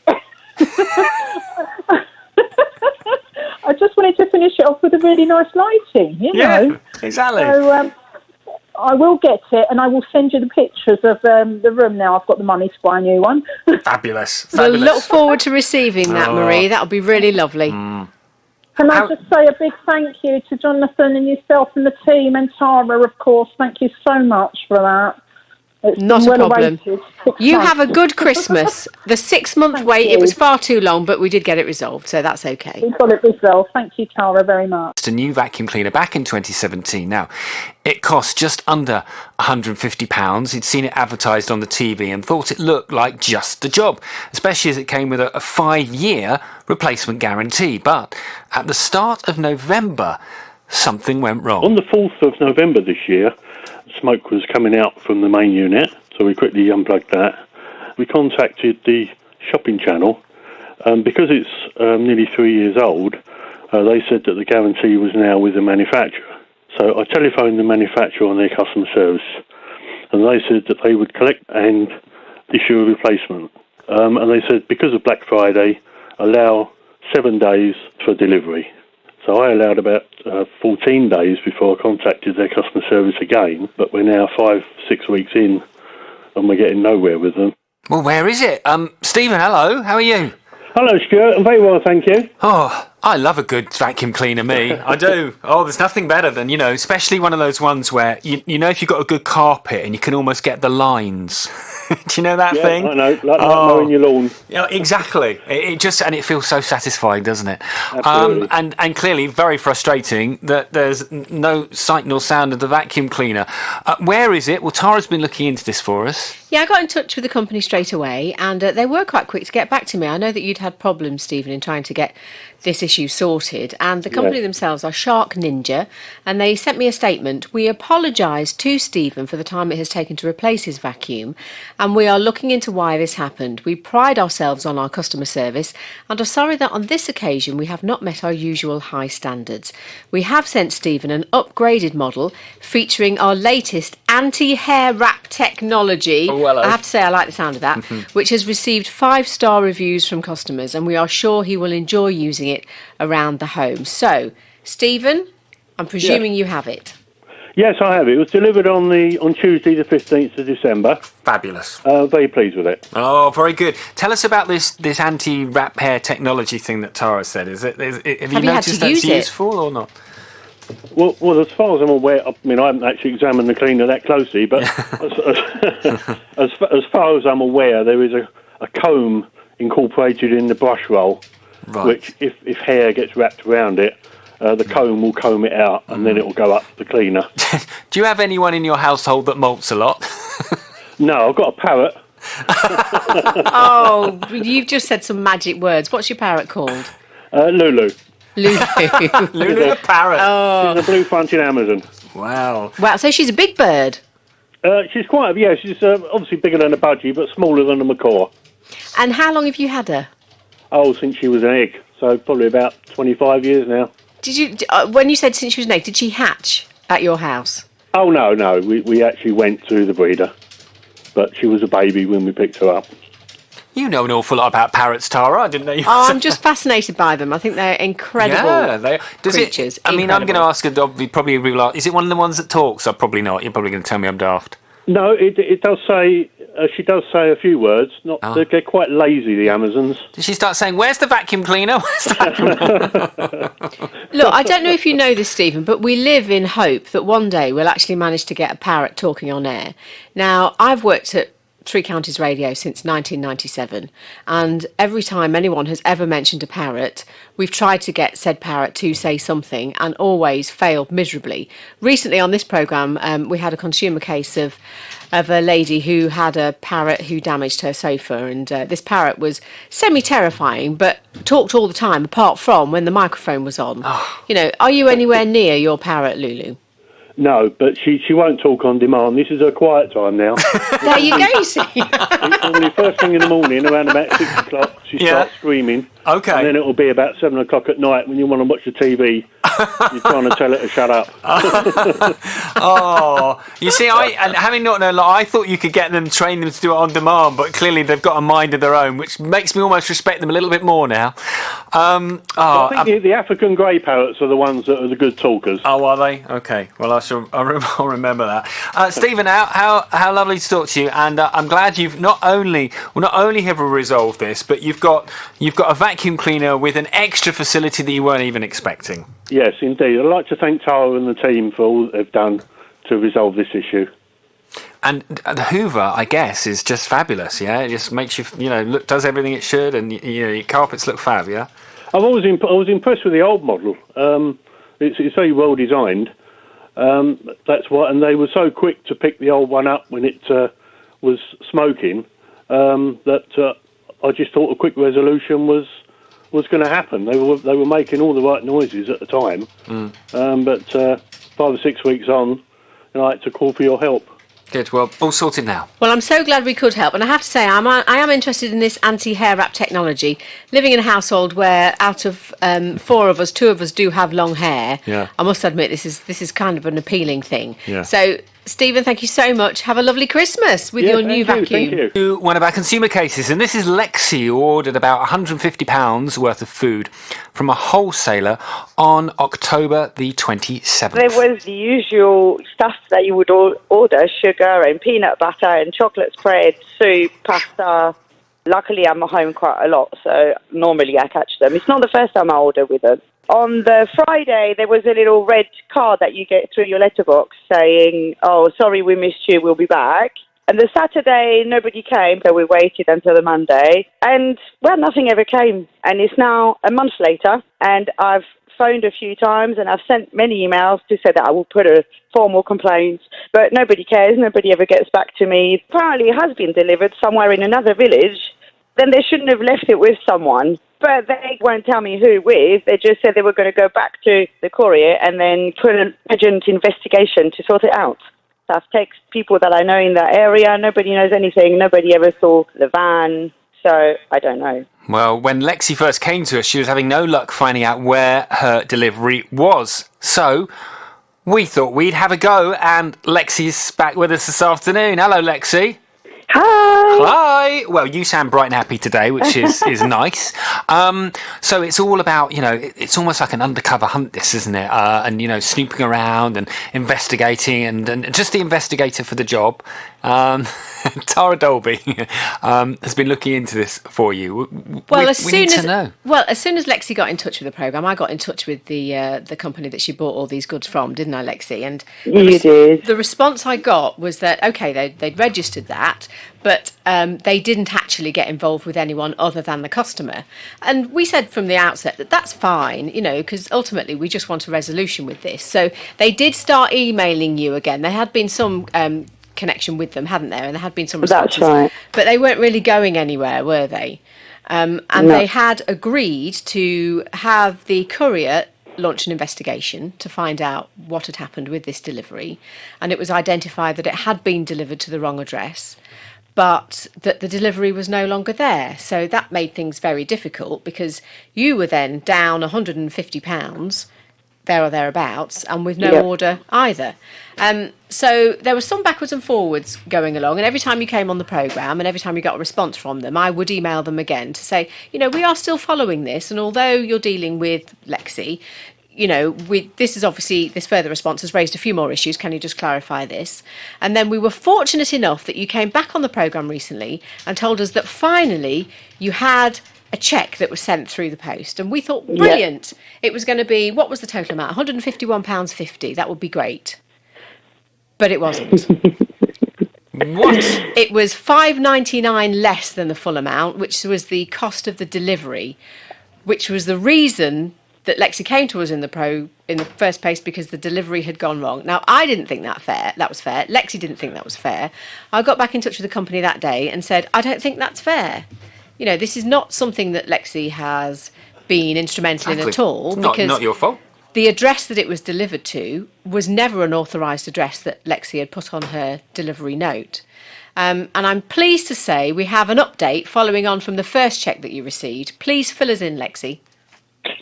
I just wanted to finish it off with a really nice lighting, you know. Exactly. So, I will get it, and I will send you the pictures of the room now. I've got the money to buy a new one. Fabulous. We'll look forward to receiving that, Marie. That'll be really lovely. Can I just say a big thank you to Jonathan and yourself and the team, and Tara, of course. Thank you so much for that. It's not a problem. You have a good Christmas. The 6 month wait, it was far too long, but we did get it resolved, so that's okay. We got it resolved. Thank you, Tara, very much. It's a new vacuum cleaner back in 2017. Now, it cost just under £150. He'd seen it advertised on the TV and thought it looked like just the job, especially as it came with a 5-year replacement guarantee. But at the start of November, something went wrong. On the 4th of November this year, smoke was coming out from the main unit, so we quickly unplugged that. We contacted the shopping channel. Because it's nearly 3 years old, they said that the guarantee was now with the manufacturer. So I telephoned the manufacturer on their customer service, and they said that they would collect and issue a replacement. And they said because of Black Friday, allow 7 days for delivery. So I allowed about 14 days before I contacted their customer service again, but we're now 5-6 weeks in and we're getting nowhere with them. Well, where is it? Stephen, hello, how are you? Hello, Stuart. I'm very well, thank you. Oh, I love a good vacuum cleaner, me. I do. Oh, there's nothing better than, especially one of those ones where, if you've got a good carpet and you can almost get the lines. Do you know that thing? I know, like mowing your lawn. Yeah, exactly. It feels so satisfying, doesn't it? Absolutely. And clearly very frustrating that there's no sight nor sound of the vacuum cleaner. Where is it? Well, Tara's been looking into this for us. Yeah, I got in touch with the company straight away, and they were quite quick to get back to me. I know that you'd had problems, Stephen, in trying to get this issue issue sorted, and the company themselves are Shark Ninja, and they sent me a statement. We apologise to Stephen for the time it has taken to replace his vacuum, and we are looking into why this happened. We pride ourselves on our customer service and are sorry that on this occasion we have not met our usual high standards. We have sent Stephen an upgraded model featuring our latest anti-hair wrap technology. Oh, hello. I have to say I like the sound of that, which has received 5-star reviews from customers, and we are sure he will enjoy using it around the home. So, Stephen, I'm presuming you have it. Yes, I have. It was delivered on Tuesday, the 15th of December. Fabulous. Very pleased with it. Oh, very good. Tell us about this anti-wrap hair technology thing that Tara said. Have you noticed that's useful or not? Well, as far as I'm aware, I mean, I haven't actually examined the cleaner that closely, but as far as I'm aware, there is a comb incorporated in the brush roll, which, if hair gets wrapped around it, the comb will comb it out, and then it will go up the cleaner. Do you have anyone in your household that molts a lot? No, I've got a parrot. Oh, you've just said some magic words. What's your parrot called? Lulu. Lulu. Lulu the parrot. Oh. She's a blue-fronted Amazon. Wow. Wow, so she's a big bird. She's quite, she's obviously bigger than a budgie, but smaller than a macaw. And how long have you had her? Oh, since she was an egg, so probably about 25 years now. Did you, when you said since she was an egg, did she hatch at your house? Oh, no, we actually went to the breeder, but she was a baby when we picked her up. You know an awful lot about parrots, Tara. I didn't know you. Oh, I'm just fascinated by them. I think they're incredible creatures. I'm going to ask her, probably is it one of the ones that talks? Probably not. You're probably going to tell me I'm daft. No, it does say, she does say a few words. They're quite lazy, the Amazons. Did she start saying, where's the vacuum cleaner? Look, I don't know if you know this, Stephen, but we live in hope that one day we'll actually manage to get a parrot talking on air. Now, I've worked at Three Counties Radio since 1997, and every time anyone has ever mentioned a parrot, we've tried to get said parrot to say something and always failed miserably. Recently on this programme, we had a consumer case of a lady who had a parrot who damaged her sofa, and this parrot was semi-terrifying but talked all the time apart from when the microphone was on. You know, are you anywhere near your parrot, Lulu? No, but she won't talk on demand. This is her quiet time now. There you go, you see. Normally first thing in the morning, around about 6 o'clock, she starts screaming. Okay. And then it will be about 7 o'clock at night when you want to watch the TV. You're trying to tell her to shut up. Oh, you see, and having not known a lot, I thought you could train them to do it on demand, but clearly they've got a mind of their own, which makes me almost respect them a little bit more now. I think the African grey parrots are the ones that are the good talkers. Oh, are they? Okay. Well, I'll remember that. Stephen, how lovely to talk to you, and I'm glad you've not only have we resolved this, but you've got a vacuum cleaner with an extra facility that you weren't even expecting. Yes, indeed. I'd like to thank Tara and the team for all they've done to resolve this issue. And the Hoover, I guess, is just fabulous, yeah? It just makes you, look, does everything it should, and, your carpets look fab, yeah? I was impressed with the old model. It's very well designed. That's why, and they were so quick to pick the old one up when it was smoking that I just thought a quick resolution was going to happen. They were making all the right noises at the time, but 5 or 6 weeks on, I had to call for your help. Good. Well, all sorted now. Well, I'm so glad we could help, and I have to say, I am interested in this anti-hair wrap technology. Living in a household where out of 4 of us, 2 of us do have long hair. Yeah. I must admit, this is kind of an appealing thing. Yeah. So, Stephen, thank you so much. Have a lovely Christmas with your new vacuum. Thank you. One of our consumer cases, and this is Lexi, who ordered about £150 worth of food from a wholesaler on October the 27th. There was the usual stuff that you would order, sugar and peanut butter and chocolate spread, soup, pasta. Luckily, I'm at home quite a lot, so normally I catch them. It's not the first time I order with them. On the Friday, there was a little red card that you get through your letterbox saying, oh, sorry, we missed you, we'll be back. And the Saturday, nobody came, so we waited until the Monday. And, well, nothing ever came. And it's now a month later, and I've phoned a few times, and I've sent many emails to say that I will put a formal complaint, but nobody cares, nobody ever gets back to me. Apparently it has been delivered somewhere in another village. Then they shouldn't have left it with someone. But they won't tell me who with. They just said they were going to go back to the courier and then put an urgent investigation to sort it out. So I've texted people that I know in that area. Nobody knows anything. Nobody ever saw the van. So I don't know. Well, when Lexi first came to us, she was having no luck finding out where her delivery was. So we thought we'd have a go, and Lexi's back with us this afternoon. Hello, Lexi. Hi. Well, you sound bright and happy today, which is nice. So it's all about, it's almost like an undercover hunt, this, isn't it? And, snooping around and investigating and just the investigator for the job. Tara Dolby has been looking into this for you. As soon as Lexi got in touch with the programme, I got in touch with the company that she bought all these goods from, didn't I, Lexi? And you did. The response I got was that, okay, they'd registered that, but they didn't actually get involved with anyone other than the customer. And we said from the outset that that's fine, because ultimately we just want a resolution with this. So they did start emailing you again. There had been some connection with them, hadn't there? And there had been some responses. That's right. But they weren't really going anywhere, were they? And they had agreed to have the courier launch an investigation to find out what had happened with this delivery. And it was identified that it had been delivered to the wrong address, but that the delivery was no longer there. So that made things very difficult, because you were then down £150, there or thereabouts, and with no order either. So there was some backwards and forwards going along, and every time you came on the programme and every time you got a response from them, I would email them again to say, we are still following this, and although you're dealing with Lexi, this further response has raised a few more issues. Can you just clarify this? And then we were fortunate enough that you came back on the programme recently and told us that finally you had a cheque that was sent through the post. And we thought, brilliant. It was going to be, what was the total amount? £151.50. That would be great. But it wasn't. What? It was $5.99 less than the full amount, which was the cost of the delivery, which was the reason that Lexi came to us in the first place, because the delivery had gone wrong. Now, I didn't think that was fair. Lexi didn't think that was fair. I got back in touch with the company that day and said, I don't think that's fair. This is not something that Lexi has been instrumental in at all. Because not your fault. The address that it was delivered to was never an authorised address that Lexi had put on her delivery note. And I'm pleased to say we have an update following on from the first cheque that you received. Please fill us in, Lexi.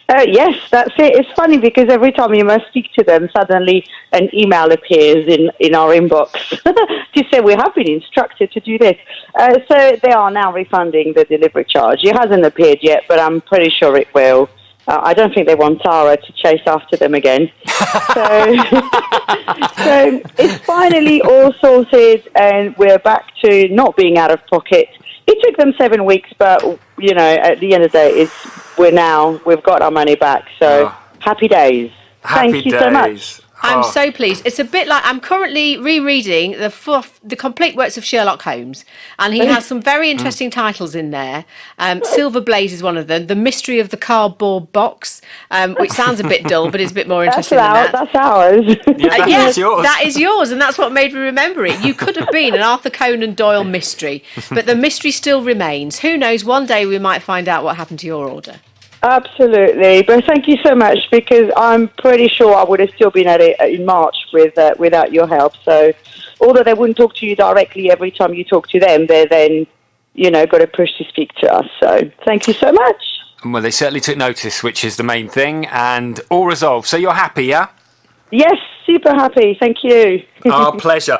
Yes, that's it. It's funny because every time you must speak to them, suddenly an email appears in our inbox to say we have been instructed to do this. So they are now refunding the delivery charge. It hasn't appeared yet, but I'm pretty sure it will. I don't think they want Tara to chase after them again. So it's finally all sorted, and we're back to not being out of pocket. It took them 7 weeks, but, at the end of the day, we've got our money back. So happy days. Thank you so much. I'm so pleased. It's a bit like I'm currently rereading the complete works of Sherlock Holmes, and he has some very interesting titles in there. Silver Blaze is one of them. The Mystery of the Cardboard Box, which sounds a bit dull, but is a bit more interesting than that. That's ours. Yes, that is yours, and that's what made me remember it. You could have been an Arthur Conan Doyle mystery, but the mystery still remains. Who knows? One day we might find out what happened to your order. Absolutely, but thank you so much, because I'm pretty sure I would have still been at it in March without your help. So, although they wouldn't talk to you directly every time you talk to them, they're then, got to push to speak to us. So, thank you so much. Well, they certainly took notice, which is the main thing, and all resolved. So you're happy, yeah? Yes, super happy. Thank you. Our pleasure.